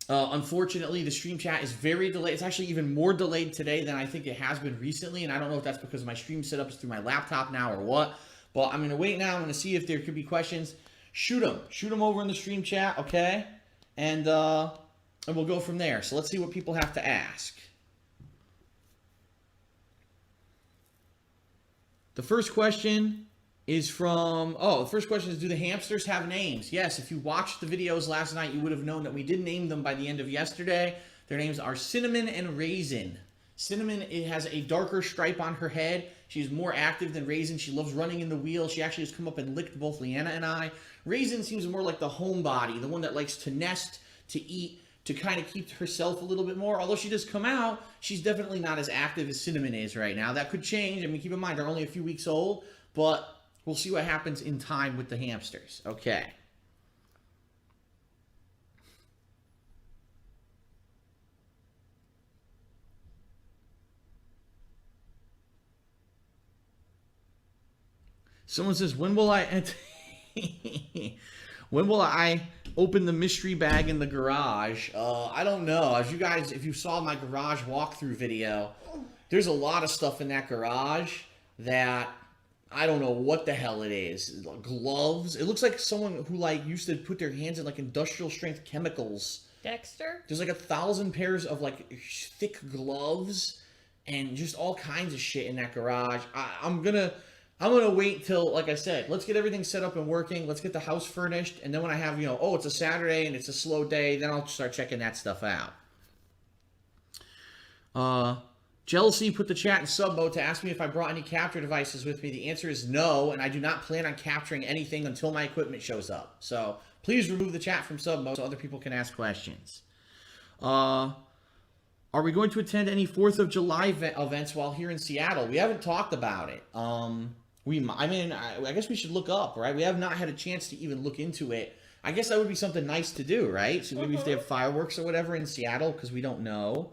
unfortunately, the stream chat is very delayed. It's actually even more delayed today than I think it has been recently, and I don't know if that's because my stream setup is through my laptop now or what. But I'm going to wait now. I'm going to see if there could be questions. Shoot them over in the stream chat, okay? And we'll go from there. So let's see what people have to ask. The first question is from, the first question is, do the hamsters have names? Yes, if you watched the videos last night, you would have known that we did name them by the end of yesterday. Their names are Cinnamon and Raisin. Cinnamon, it has a darker stripe on her head. She's more active than Raisin. She loves running in the wheel. She actually has come up and licked both Leanna and I. Raisin seems more like the homebody, the one that likes to nest, to eat, to kind of keep herself a little bit more. Although she does come out, she's definitely not as active as Cinnamon is right now. That could change. I mean, keep in mind, they're only a few weeks old, but we'll see what happens in time with the hamsters. Okay. Someone says, when will I open the mystery bag in the garage? I don't know. If you saw my garage walkthrough video, there's a lot of stuff in that garage that I don't know what the hell it is. Gloves. It looks like someone who used to put their hands in industrial strength chemicals. Dexter? There's 1,000 pairs of thick gloves and just all kinds of shit in that garage. I'm gonna wait till, like I said, let's get everything set up and working. Let's get the house furnished. And then when I have, it's a Saturday and it's a slow day, then I'll start checking that stuff out. Jealousy put the chat in sub mode to ask me if I brought any capture devices with me. The answer is no, and I do not plan on capturing anything until my equipment shows up. So please remove the chat from sub mode so other people can ask questions. Are we going to attend any 4th of July events while here in Seattle? We haven't talked about it. I guess we should look up, right? We have not had a chance to even look into it. I guess that would be something nice to do, right? So maybe if they have fireworks or whatever in Seattle, because we don't know.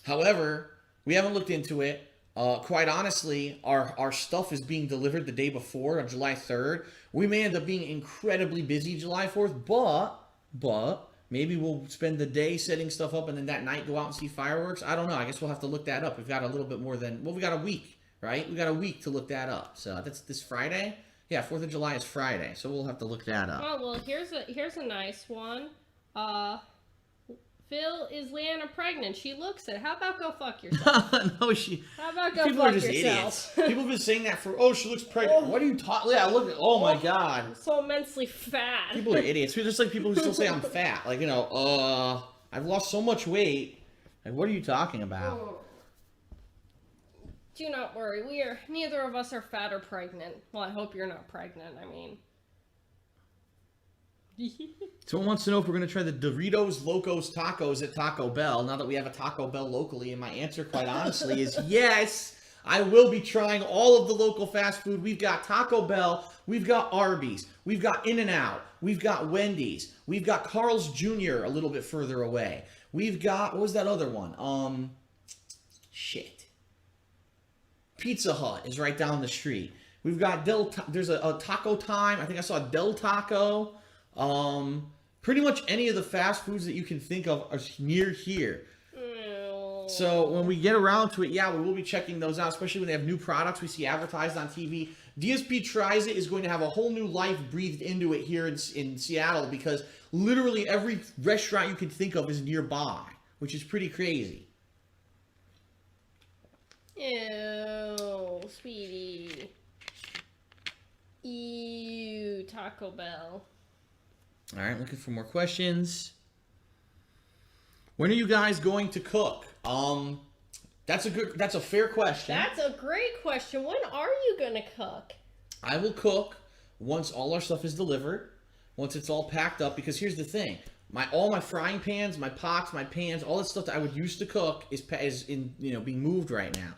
However, we haven't looked into it. Quite honestly, our stuff is being delivered the day before, on July 3rd. We may end up being incredibly busy July 4th, but maybe we'll spend the day setting stuff up and then that night go out and see fireworks. I don't know. I guess we'll have to look that up. We've got a little bit more than, we got a week, right? We got a week to look that up. So that's this Friday. Yeah, 4th of July is Friday, so we'll have to look that up. Oh, well, here's a nice one. Phil, is Leanna pregnant? She looks it. How about go fuck yourself? No, How about go people fuck are just yourself? Idiots. People have been saying that she looks pregnant. What are you talking? Yeah, look. Oh my God. I'm so immensely fat. People are idiots. We're just like people who still say I'm fat. I've lost so much weight. What are you talking about? Oh. Do not worry. Neither of us are fat or pregnant. Well, I hope you're not pregnant. I mean. Someone wants to know if we're going to try the Doritos Locos Tacos at Taco Bell, now that we have a Taco Bell locally, and my answer, quite honestly, is yes, I will be trying all of the local fast food. We've got Taco Bell, we've got Arby's, we've got In-N-Out, we've got Wendy's, we've got Carl's Jr. a little bit further away. We've got, what was that other one? Pizza Hut is right down the street. We've got there's a Taco Time. I think I saw Del Taco. Pretty much any of the fast foods that you can think of are near here. So when we get around to it, yeah, we will be checking those out, especially when they have new products we see advertised on TV. DSP Tries It is going to have a whole new life breathed into it here in Seattle, because literally every restaurant you can think of is nearby, which is pretty crazy. Ew, sweetie. Ew, Taco Bell. All right, looking for more questions. When are you guys going to cook? That's a fair question. That's a great question. When are you gonna cook? I will cook once all our stuff is delivered, once it's all packed up, because here's the thing. All my frying pans, my pots, my pans, all the stuff that I would use to cook is being moved right now.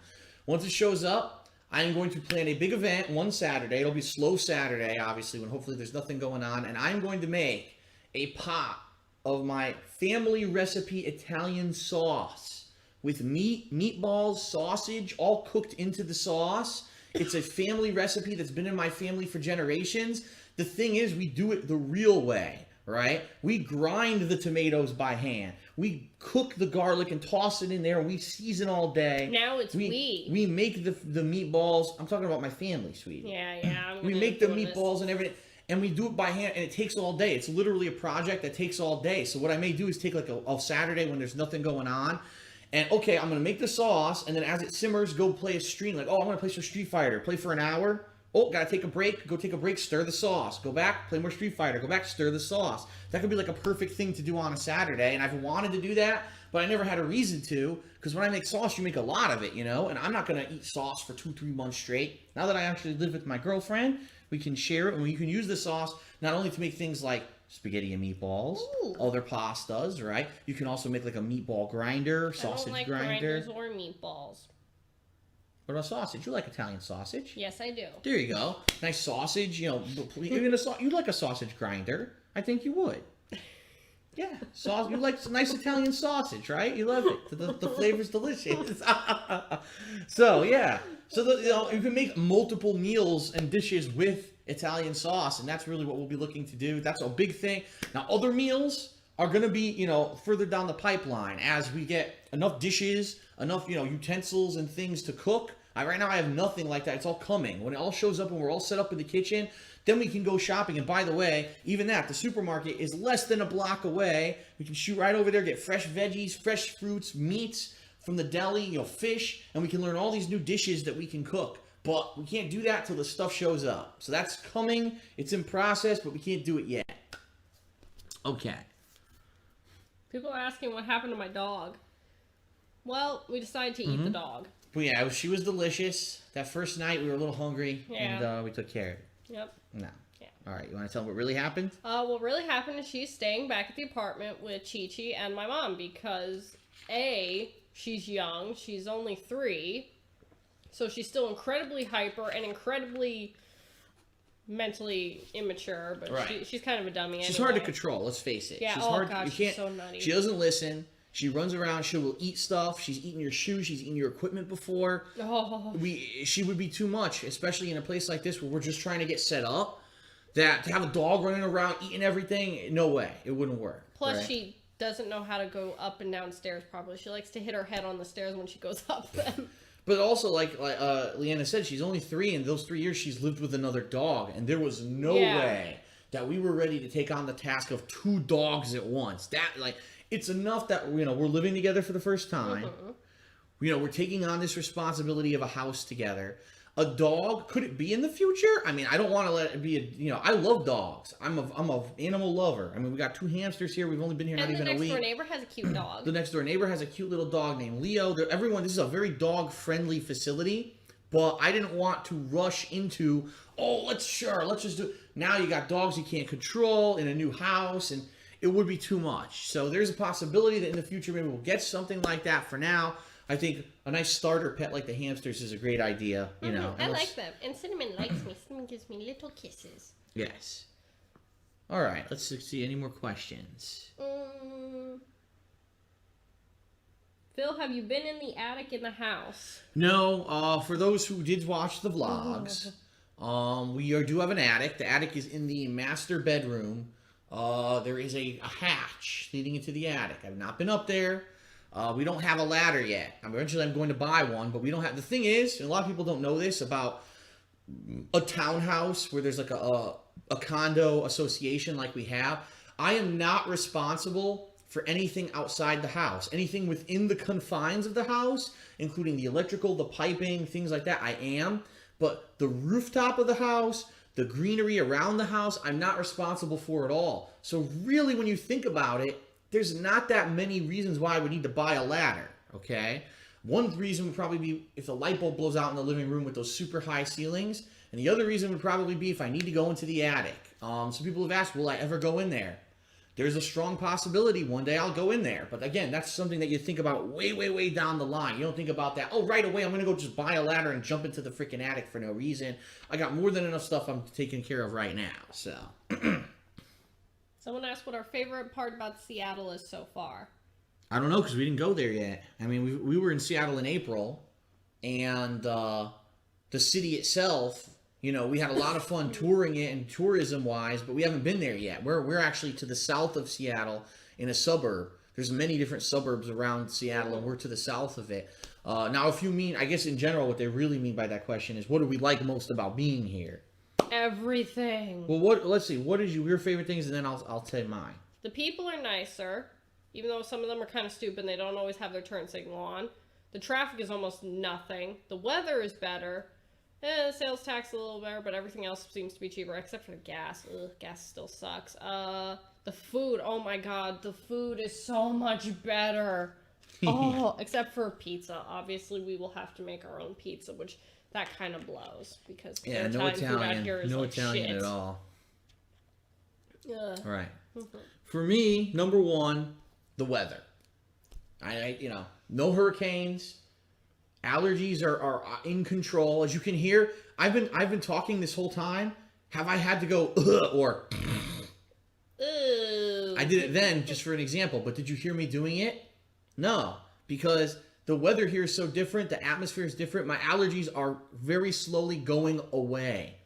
Once it shows up, I am going to plan a big event one Saturday. It'll be slow Saturday, obviously, when hopefully there's nothing going on. And I'm going to make a pot of my family recipe Italian sauce with meat, meatballs, sausage, all cooked into the sauce. It's a family recipe that's been in my family for generations. The thing is, we do it the real way, right? We grind the tomatoes by hand. We cook the garlic and toss it in there, and we season all day. Now it's we make the meatballs. I'm talking about my family, sweetie. Yeah. We make the meatballs and everything, and we do it by hand, and it takes all day. It's literally a project that takes all day. So what I may do is take like a Saturday when there's nothing going on, and okay, I'm gonna make the sauce, and then as it simmers, go play a stream. Like, oh, I'm gonna play some Street Fighter. Play for an hour. Oh, gotta take a break. Go take a break, stir the sauce. Go back, play more Street Fighter. Go back, stir the sauce. That could be like a perfect thing to do on a Saturday, and I've wanted to do that, but I never had a reason to, because when I make sauce, you make a lot of it, you know, and I'm not gonna eat sauce for 2-3 months straight. Now that I actually live with my girlfriend, we can share it, and we can use the sauce not only to make things like spaghetti and meatballs, other pastas, right? You can also make like a meatball grinder, sausage grinder. Grinders or meatballs. What about sausage? You like Italian sausage? Yes, I do. There you go. Nice sausage, you know. Even you like a sausage grinder. I think you would. Yeah, you like nice Italian sausage, right? You love it. The flavor's delicious. So yeah, you can make multiple meals and dishes with Italian sauce, and that's really what we'll be looking to do. That's a big thing. Now, other meals are going to be, you know, further down the pipeline as we get enough dishes, enough, you know, utensils and things to cook. Right now I have nothing like that. It's all coming. When it all shows up and we're all set up in the kitchen, then we can go shopping. And by the way, even that, the supermarket is less than a block away. We can shoot right over there, get fresh veggies, fresh fruits, meats from the deli, you know, fish, and we can learn all these new dishes that we can cook. But we can't do that till the stuff shows up. So that's coming. It's in process, but we can't do it yet. Okay. People are asking what happened to my dog. Well, we decided to eat the dog. But yeah, she was delicious. That first night, we were a little hungry, and we took care of it. Yep. No. Yeah. All right, you want to tell them what really happened? What really happened is she's staying back at the apartment with Chi-Chi and my mom because, A, she's young. She's only 3. So she's still incredibly hyper and incredibly mentally immature, but she's kind of a dummy. She's hard to control, let's face it. Yeah, she's hard. She's so nutty. She doesn't listen. She runs around. She will eat stuff. She's eaten your shoes. She's eaten your equipment before. Oh. She would be too much, especially in a place like this where we're just trying to get set up. That to have a dog running around eating everything, no way, it wouldn't work. Plus, she doesn't know how to go up and down stairs properly. She likes to hit her head on the stairs when she goes up them. But also, like Leanna said, she's only 3, and those 3 years she's lived with another dog, and there was no way that we were ready to take on the task of 2 dogs at once. It's enough that, you know, we're living together for the first time. You know, we're taking on this responsibility of a house together. A dog, could it be in the future? I mean, I don't want to let it be you know, I love dogs. I'm a animal lover. I mean, we got 2 hamsters here. We've only been here not even a week. And the next door neighbor has a cute dog. The next door neighbor has a cute little dog named Leo. This is a very dog-friendly facility. But I didn't want to rush into, let's just do it. Now you got dogs you can't control in a new house, and it would be too much. So there's a possibility that in the future maybe we'll get something like that. For now, I think a nice starter pet like the hamsters is a great idea. You know, I like them. And Cinnamon likes me. Cinnamon gives me little kisses. Yes. All right. Let's see any more questions. Phil, have you been in the attic in the house? No. For those who did watch the vlogs, we do have an attic. The attic is in the master bedroom. There is a hatch leading into the attic. I've not been up there. We don't have a ladder yet. Eventually I'm going to buy one, but we don't have... The thing is, and a lot of people don't know this about a townhouse where there's like a condo association like we have. I am not responsible for anything outside the house. Anything within the confines of the house, including the electrical, the piping, things like that, I am. But the rooftop of the house, the greenery around the house, I'm not responsible for at all. So really, when you think about it, there's not that many reasons why I would need to buy a ladder, okay? One reason would probably be if the light bulb blows out in the living room with those super high ceilings. And the other reason would probably be if I need to go into the attic. Some people have asked, will I ever go in there? there's a strong possibility one day I'll go in there. But again, that's something that you think about way, way, way down the line. You don't think about that, oh, right away, I'm going to go just buy a ladder and jump into the freaking attic for no reason. I got more than enough stuff I'm taking care of right now, so. Someone asked what our favorite part about Seattle is so far. I don't know, because we didn't go there yet. I mean, we were in Seattle in April, and the city itself, you know, we had a lot of fun touring it and tourism-wise, but we haven't been there yet. We're actually to the south of Seattle in a suburb. There's many different suburbs around Seattle, and we're to the south of it. Now, if you mean, I guess in general, what they really mean by that question is, what do we like most about being here? Everything. Well, let's see. What is your favorite things, and then I'll say mine. The people are nicer, even though some of them are kind of stupid and they don't always have their turn signal on. The traffic is almost nothing. The weather is better. The sales tax a little better, but everything else seems to be cheaper, except for the gas. Ugh, gas still sucks. The food, oh my god, the food is so much better. Oh, except for pizza. Obviously, we will have to make our own pizza, which that kind of blows, because yeah, no Italian food out here is no like Italian shit. at all. Ugh. All right. For me, number one, the weather. You know, no hurricanes. Allergies are in control. As you can hear, I've been talking this whole time. Have I had to go or? Ew. I did it then just for an example, but did you hear me doing it? No, because the weather here is so different. The atmosphere is different. My allergies are very slowly going away,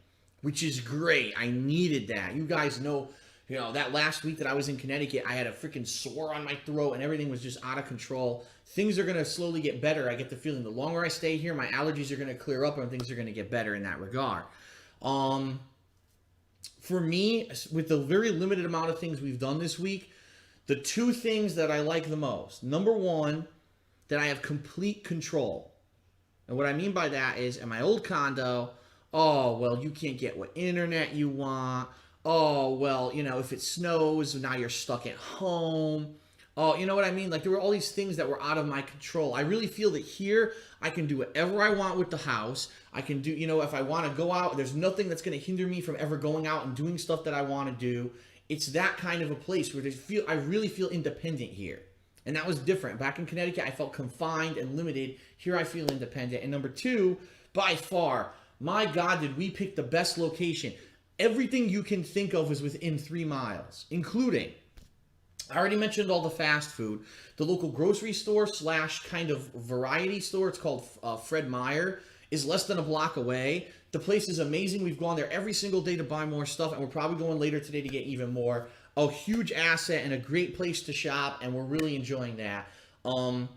which is great. I needed that. You guys know, you know, that last week that I was in Connecticut, I had a freaking sore on my throat and everything was just out of control. Things are going to slowly get better. I get the feeling the longer I stay here, my allergies are going to clear up and things are going to get better in that regard. For me, with the very limited amount of things we've done this week, the two things that I like the most. Number one, that I have complete control. And what I mean by that is, in my old condo, oh, well, you can't get what internet you want. Oh, well, you know, if it snows, now you're stuck at home. Oh, you know what I mean? Like, there were all these things that were out of my control. I really feel that here, I can do whatever I want with the house. I can do, you know, if I want to go out, there's nothing that's going to hinder me from ever going out and doing stuff that I want to do. It's that kind of a place where I really feel independent here. And that was different. Back in Connecticut, I felt confined and limited. Here, I feel independent. And number two, by far, my God, did we pick the best location. Everything you can think of is within 3 miles, including, I already mentioned all the fast food. The local grocery store / kind of variety store, it's called Fred Meyer, is less than a block away. The place is amazing. We've gone there every single day to buy more stuff, and we're probably going later today to get even more. A huge asset and a great place to shop, and we're really enjoying that. The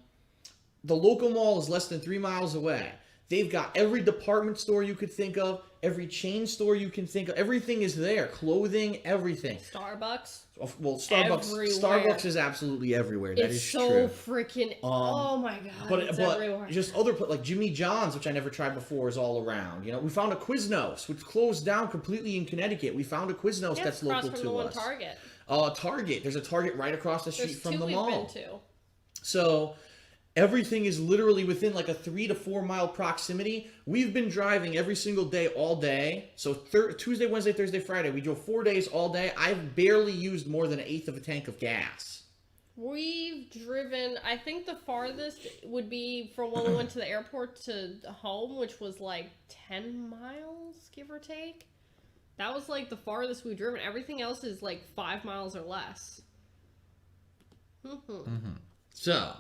local mall is less than 3 miles away. They've got every department store you could think of, every chain store you can think of. Everything is there. Clothing, everything. Starbucks. Well, Starbucks is absolutely everywhere. That is true. It's so freaking. Oh my god! It's everywhere. Just other like Jimmy John's, which I never tried before, is all around. You know, we found a Quiznos, which closed down completely in Connecticut. We found a Quiznos that's local to us. Target. Target. There's a Target right across the street from the mall. There's 2 we've been to. So everything is literally within like a 3 to 4 mile proximity. We've been driving every single day, all day. So Tuesday, Wednesday, Thursday, Friday. We drove 4 days all day. I've barely used more than 1/8 of a tank of gas. We've driven, I think the farthest would be from when we went to the airport to home, which was like 10 miles, give or take. That was like the farthest we've driven. Everything else is like 5 miles or less. So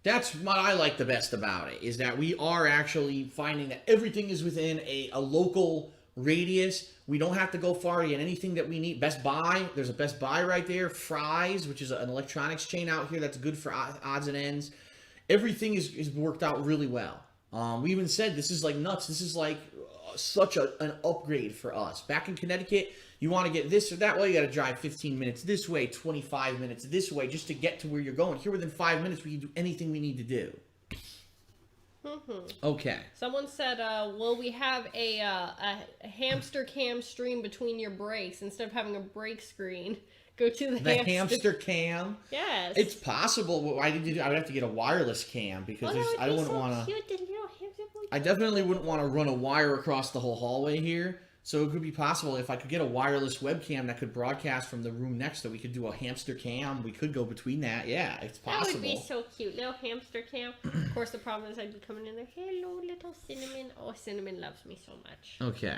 that's what I like the best about it, is that we are actually finding that everything is within a local radius. We don't have to go far to get anything that we need. Best Buy, there's a Best Buy right there. Fry's, which is an electronics chain out here that's good for odds and ends. Everything is worked out really well. We even said this is like nuts. This is like such an upgrade for us. Back in Connecticut, you want to get this or that way, you got to drive 15 minutes this way, 25 minutes this way, just to get to where you're going. Here, within 5 minutes, we can do anything we need to do. Okay. Someone said, will we have a hamster cam stream between your breaks instead of having a break screen? Go to the hamster cam. Yes. It's possible. I would have to get a wireless cam because I wouldn't want to. I definitely wouldn't want to run a wire across the whole hallway here. So it could be possible if I could get a wireless webcam that could broadcast from the room next to, we could do a hamster cam. We could go between that. Yeah, it's possible. That would be so cute. Little hamster cam. Of course, the problem is I'd be coming in there. Hello, little Cinnamon. Oh, Cinnamon loves me so much. Okay.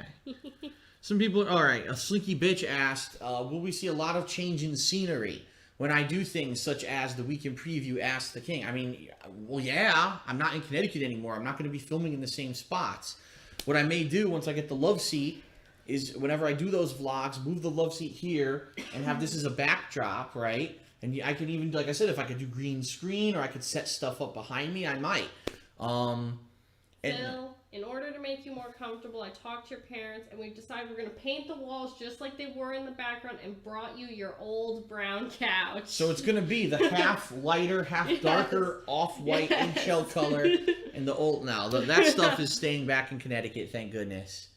Some people, all right, a Slinky Bitch asked, will we see a lot of change in scenery when I do things such as the Weekend Preview Ask the King? I mean, well, yeah, I'm not in Connecticut anymore. I'm not going to be filming in the same spots. What I may do once I get the love seat is whenever I do those vlogs, move the love seat here and have this as a backdrop, right? And I can even, like I said, if I could do green screen or I could set stuff up behind me, I might. Phil, in order to make you more comfortable, I talked to your parents and we've decided we're going to paint the walls just like they were in the background and brought you your old brown couch. So it's going to be the half lighter, half darker, off-white eggshell color and the old... Now, that stuff is staying back in Connecticut, thank goodness.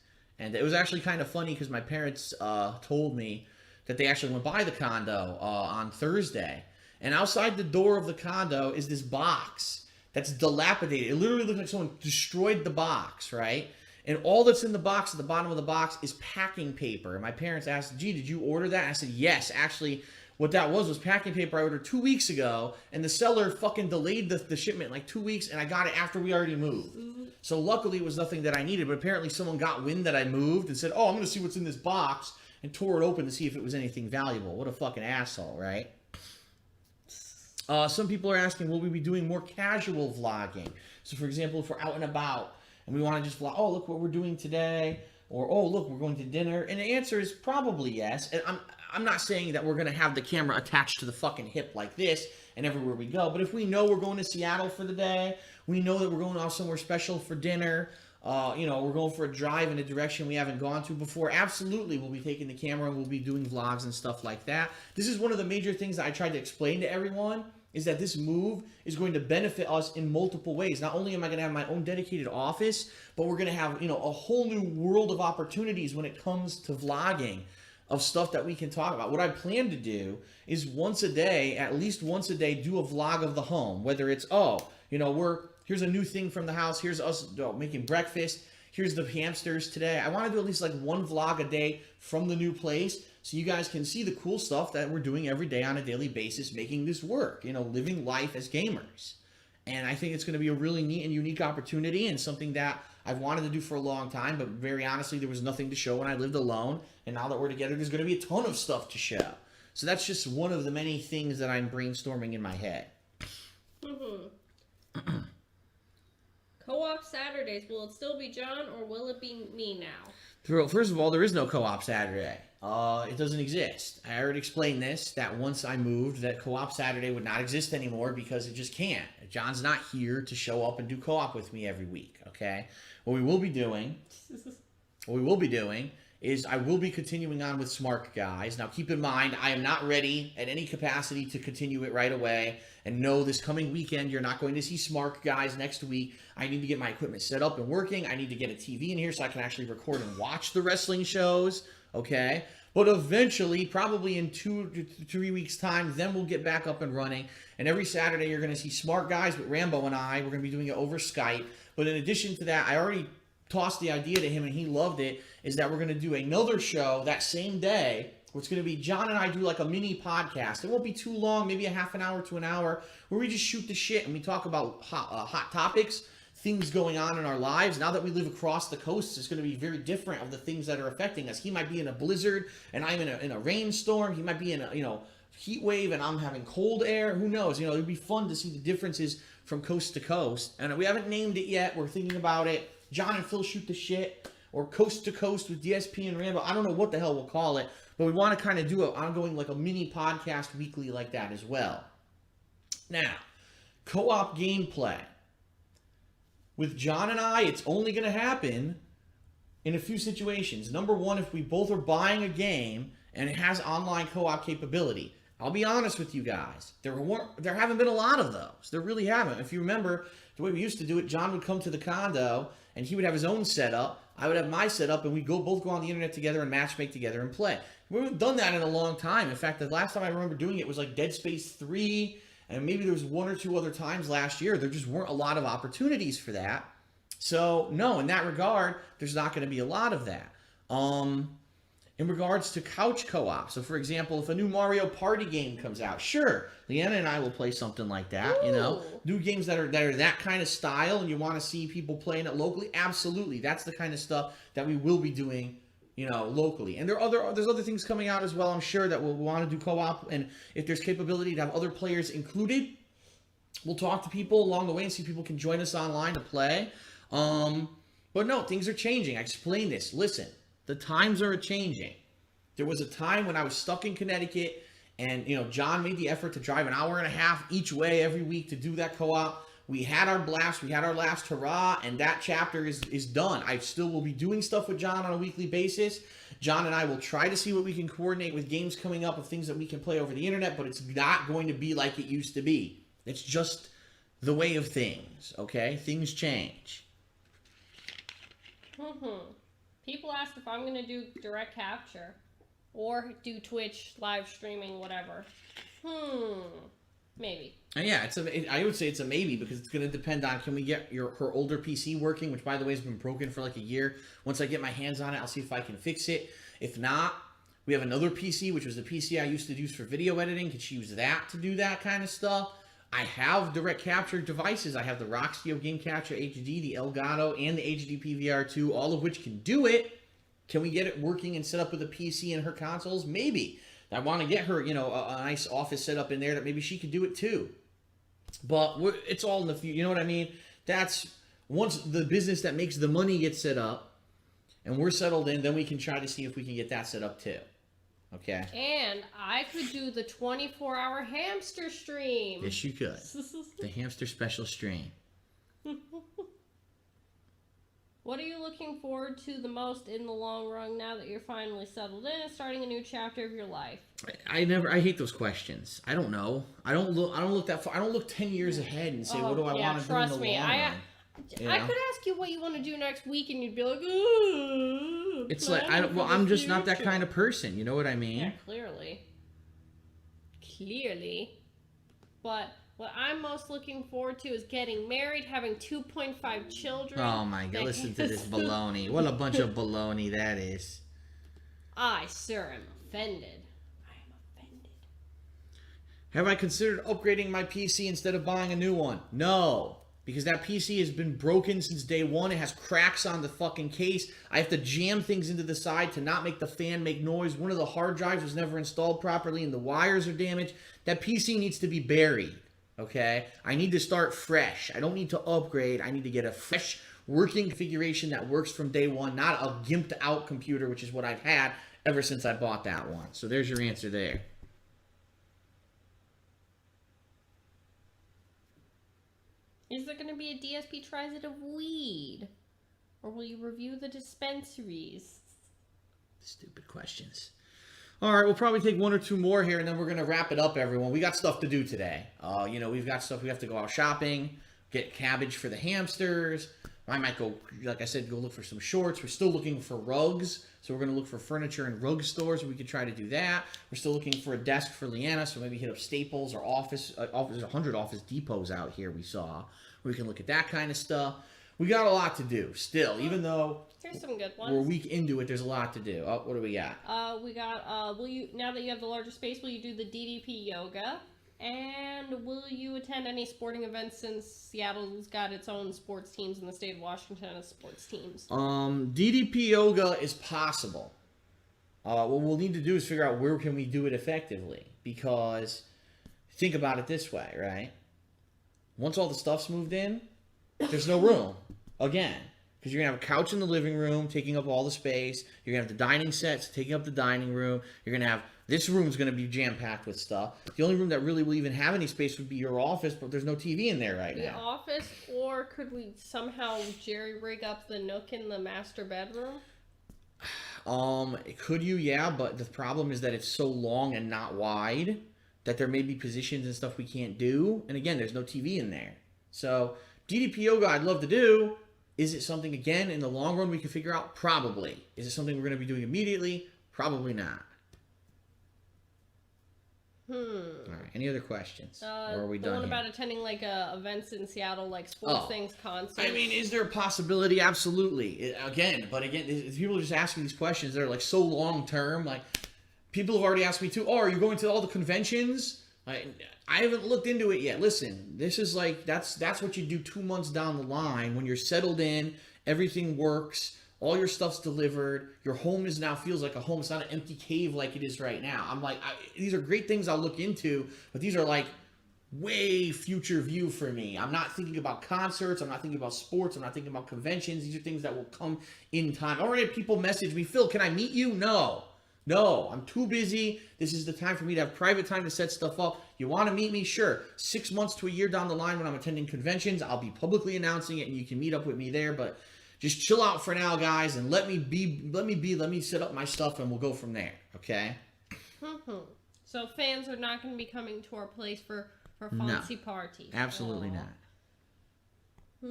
And it was actually kind of funny because my parents told me that they actually went by the condo on Thursday. And outside the door of the condo is this box that's dilapidated. It literally looks like someone destroyed the box, right? And all that's in the box, at the bottom of the box, is packing paper. And my parents asked, gee, did you order that? And I said, yes. Actually, what that was packing paper I ordered 2 weeks ago. And the seller fucking delayed the shipment like 2 weeks. And I got it after we already moved. So luckily it was nothing that I needed, but apparently someone got wind that I moved and said, oh, I'm going to see what's in this box, and tore it open to see if it was anything valuable. What a fucking asshole, right? Some people are asking, will we be doing more casual vlogging? So for example, if we're out and about and we want to just vlog, oh, look what we're doing today, or oh, look, we're going to dinner. And the answer is probably yes. And I'm not saying that we're going to have the camera attached to the fucking hip like this and everywhere we go, but if we know we're going to Seattle for the day, we know that we're going off somewhere special for dinner, you know, we're going for a drive in a direction we haven't gone to before, absolutely we'll be taking the camera and we'll be doing vlogs and stuff like that. This is one of the major things that I tried to explain to everyone, is that this move is going to benefit us in multiple ways. Not only am I going to have my own dedicated office, but we're going to have, you know, a whole new world of opportunities when it comes to vlogging of stuff that we can talk about. What I plan to do is once a day, at least once a day, do a vlog of the home. Whether it's, oh, you know, here's a new thing from the house. Here's us making breakfast. Here's the hamsters today. I want to do at least like one vlog a day from the new place so you guys can see the cool stuff that we're doing every day on a daily basis, making this work, you know, living life as gamers. And I think it's going to be a really neat and unique opportunity and something that I've wanted to do for a long time, but very honestly, there was nothing to show when I lived alone. And now that we're together, there's going to be a ton of stuff to show. So that's just one of the many things that I'm brainstorming in my head. Co-op Saturdays, will it still be John or will it be me now? First of all, there is no co-op Saturday. It doesn't exist. I already explained this, that once I moved, that co-op Saturday would not exist anymore because it just can't. John's not here to show up and do co-op with me every week, okay? What we will be doing is I will be continuing on with Smart Guys. Now, keep in mind, I am not ready at any capacity to continue it right away. And no, this coming weekend, you're not going to see Smart Guys next week. I need to get my equipment set up and working. I need to get a TV in here so I can actually record and watch the wrestling shows, okay? But eventually, probably in 2 to 3 weeks' time, then we'll get back up and running. And every Saturday, you're going to see Smart Guys with Rambo and I. We're going to be doing it over Skype. But in addition to that, I already tossed the idea to him and he loved it, is that we're going to do another show that same day. It's going to be John and I do like a mini podcast. It won't be too long, maybe a half an hour to an hour, where we just shoot the shit and we talk about hot topics, things going on in our lives. Now that we live across the coast, it's going to be very different of the things that are affecting us. He might be in a blizzard and I'm in a rainstorm. He might be in a, you know, heat wave and I'm having cold air. Who knows? You know, it'd be fun to see the differences from coast to coast. And we haven't named it yet. We're thinking about it. John and Phil shoot the shit, or coast to coast with DSP and Rambo. I don't know what the hell we'll call it, but we want to kind of do an ongoing, like a mini podcast weekly like that as well. Now, co-op gameplay. With John and I, it's only going to happen in a few situations. Number one, if we both are buying a game and it has online co-op capability. I'll be honest with you guys. There haven't been a lot of those. There really haven't. If you remember, the way we used to do it, John would come to the condo and he would have his own setup. I would have my setup and we'd both go on the internet together and matchmake together and play. We haven't done that in a long time. In fact, the last time I remember doing it was like Dead Space 3, and maybe there was 1 or 2 other times last year. There just weren't a lot of opportunities for that. So, no, in that regard, there's not going to be a lot of that. In regards to couch co-op, so for example, if a new Mario Party game comes out, sure, Leanna and I will play something like that. Ooh. You know, new games that are that kind of style, and you want to see people playing it locally. Absolutely, that's the kind of stuff that we will be doing, you know, locally. And there's other things coming out as well. I'm sure that we'll want to do co-op, and if there's capability to have other players included, we'll talk to people along the way and see if people can join us online to play. But no, things are changing. I explained this. Listen. The times are changing. There was a time when I was stuck in Connecticut, and you know, John made the effort to drive an hour and a half each way every week to do that co-op. We had our blast, we had our last hurrah, and that chapter is done. I still will be doing stuff with John on a weekly basis. John and I will try to see what we can coordinate with games coming up of things that we can play over the internet, but it's not going to be like it used to be. It's just the way of things, okay? Things change. People ask if I'm going to do direct capture or do Twitch live streaming, whatever. Maybe. And yeah, I would say it's a maybe, because it's going to depend on, can we get her older PC working, which by the way has been broken for like a year. Once I get my hands on it, I'll see if I can fix it. If not, we have another PC, which was the PC I used to use for video editing. Could she use that to do that kind of stuff? I have direct capture devices. I have the Roxio Game Capture HD, the Elgato, and the HD PVR2, all of which can do it. Can we get it working and set up with a PC and her consoles? Maybe. I want to get her, you know, a nice office set up in there that maybe she could do it too. But it's all in the future. You know what I mean? That's once the business that makes the money gets set up and we're settled in, then we can try to see if we can get that set up too. Okay. And I could do the 24-hour hamster stream. Yes, you could. The hamster special stream. What are you looking forward to the most in the long run now that you're finally settled in and starting a new chapter of your life? I hate those questions. I don't know. I don't look that far. I don't look 10 years ahead and say, what do I want to do in the long run? I could ask you what you want to do next week, and you'd be like, "Ooh." It's like I'm just not that kind of person. You know what I mean? Yeah, clearly. But what I'm most looking forward to is getting married, having 2.5 children. Oh my God! Listen to this baloney. What a bunch of baloney that is. I, sir, am offended. I am offended. Have I considered upgrading my PC instead of buying a new one? No. Because that PC has been broken since day one. It has cracks on the fucking case. I have to jam things into the side to not make the fan make noise. One of the hard drives was never installed properly and the wires are damaged. That PC needs to be buried, okay? I need to start fresh. I don't need to upgrade. I need to get a fresh working configuration that works from day one, not a gimped out computer, which is what I've had ever since I bought that one. So there's your answer there. Is there going to be a DSP tries it of weed? Or will you review the dispensaries? Stupid questions. All right, we'll probably take one or two more here, and then we're going to wrap it up, everyone. We got stuff to do today. You know, we've got stuff. We have to go out shopping, get cabbage for the hamsters. I might go, like I said, go look for some shorts. We're still looking for rugs, so we're going to look for furniture and rug stores. We could try to do that. We're still looking for a desk for Leanna, so maybe hit up Staples or Office. There's 100 Office Depots out here we saw. We can look at that kind of stuff. We got a lot to do still, even though here's some good ones. We're a week into it. There's a lot to do. Oh, what do we got? We got. Will you, now that you have the larger space, will you do the DDP yoga? And will you attend any sporting events since Seattle's got its own sports teams and the state of Washington has sports teams? DDP yoga is possible. What we'll need to do is figure out where can we do it effectively, because think about it this way, right? Once all the stuff's moved in, there's no room again, because you're gonna have a couch in the living room taking up all the space. You're gonna have the dining sets taking up the dining room. You're gonna have this room's gonna be jam packed with stuff. The only room that really will even have any space would be your office, but there's no TV in there right now. The office, or could we somehow jerry rig up the nook in the master bedroom? Could you? Yeah, but the problem is that it's so long and not wide that there may be positions and stuff we can't do. And again, there's no TV in there. So DDP yoga I'd love to do. Is it something, again, in the long run we can figure out? Probably. Is it something we're going to be doing immediately? Probably not. All right. Any other questions? Or are we done? The one here? about attending like events in Seattle, like sports things, concerts. I mean, is there a possibility? Absolutely. Again, people are just asking these questions. They're like so long term. Like people have already asked me too. Oh, are you going to all the conventions? I haven't looked into it yet. Listen, this is like that's what you do 2 months down the line when you're settled in, everything works. All your stuff's delivered. Your home now feels like a home. It's not an empty cave like it is right now. I'm like, these are great things I'll look into, but these are like way future view for me. I'm not thinking about concerts. I'm not thinking about sports. I'm not thinking about conventions. These are things that will come in time. Already people message me, Phil, can I meet you? No, I'm too busy. This is the time for me to have private time to set stuff up. You want to meet me? Sure. 6 months to a year down the line when I'm attending conventions, I'll be publicly announcing it and you can meet up with me there, but just chill out for now, guys, and let me set up my stuff, and we'll go from there. Okay? So fans are not going to be coming to our place for fancy parties. Absolutely not. I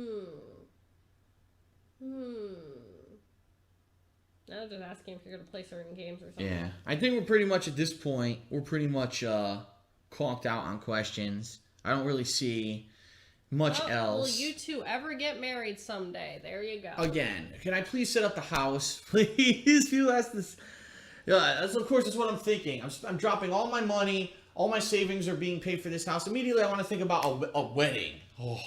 was just asking if you're going to play certain games or something. Yeah, I think we're pretty much at this point. We're pretty much conked out on questions. I don't really see much else. Will you two ever get married someday? There you go. Again, can I please set up the house? Please, you ask this. Yeah, of course, that's what I'm thinking. I'm dropping all my money. All my savings are being paid for this house. Immediately, I want to think about a wedding. Oh,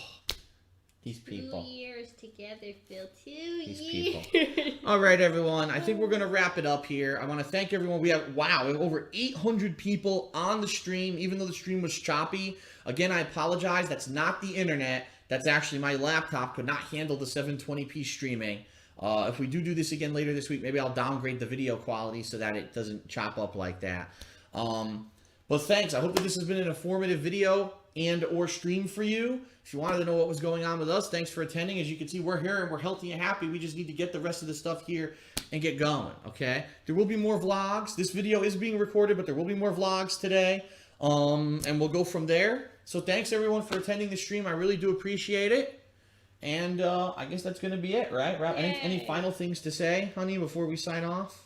these people. 2 years together, Phil. 2 These years. people. All right, everyone. I think we're going to wrap it up here. I want to thank everyone. We have over 800 people on the stream, even though the stream was choppy. Again, I apologize. That's not the internet. That's actually my laptop could not handle the 720p streaming. If we do this again later this week, maybe I'll downgrade the video quality so that it doesn't chop up like that. But thanks. I hope that this has been an informative video and or stream for you. If you wanted to know what was going on with us, thanks for attending. As you can see, we're here and we're healthy and happy. We just need to get the rest of the stuff here and get going, okay? There will be more vlogs. This video is being recorded, but there will be more vlogs today. And we'll go from there. So thanks, everyone, for attending the stream. I really do appreciate it. And I guess that's going to be it, right? Any final things to say, honey, before we sign off?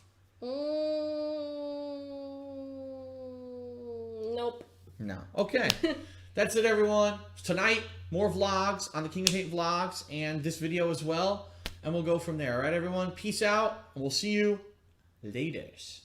Nope. No. Okay. That's it, everyone. Tonight, more vlogs on the King of Hate vlogs and this video as well. And we'll go from there. All right, everyone? Peace out. And we'll see you laters.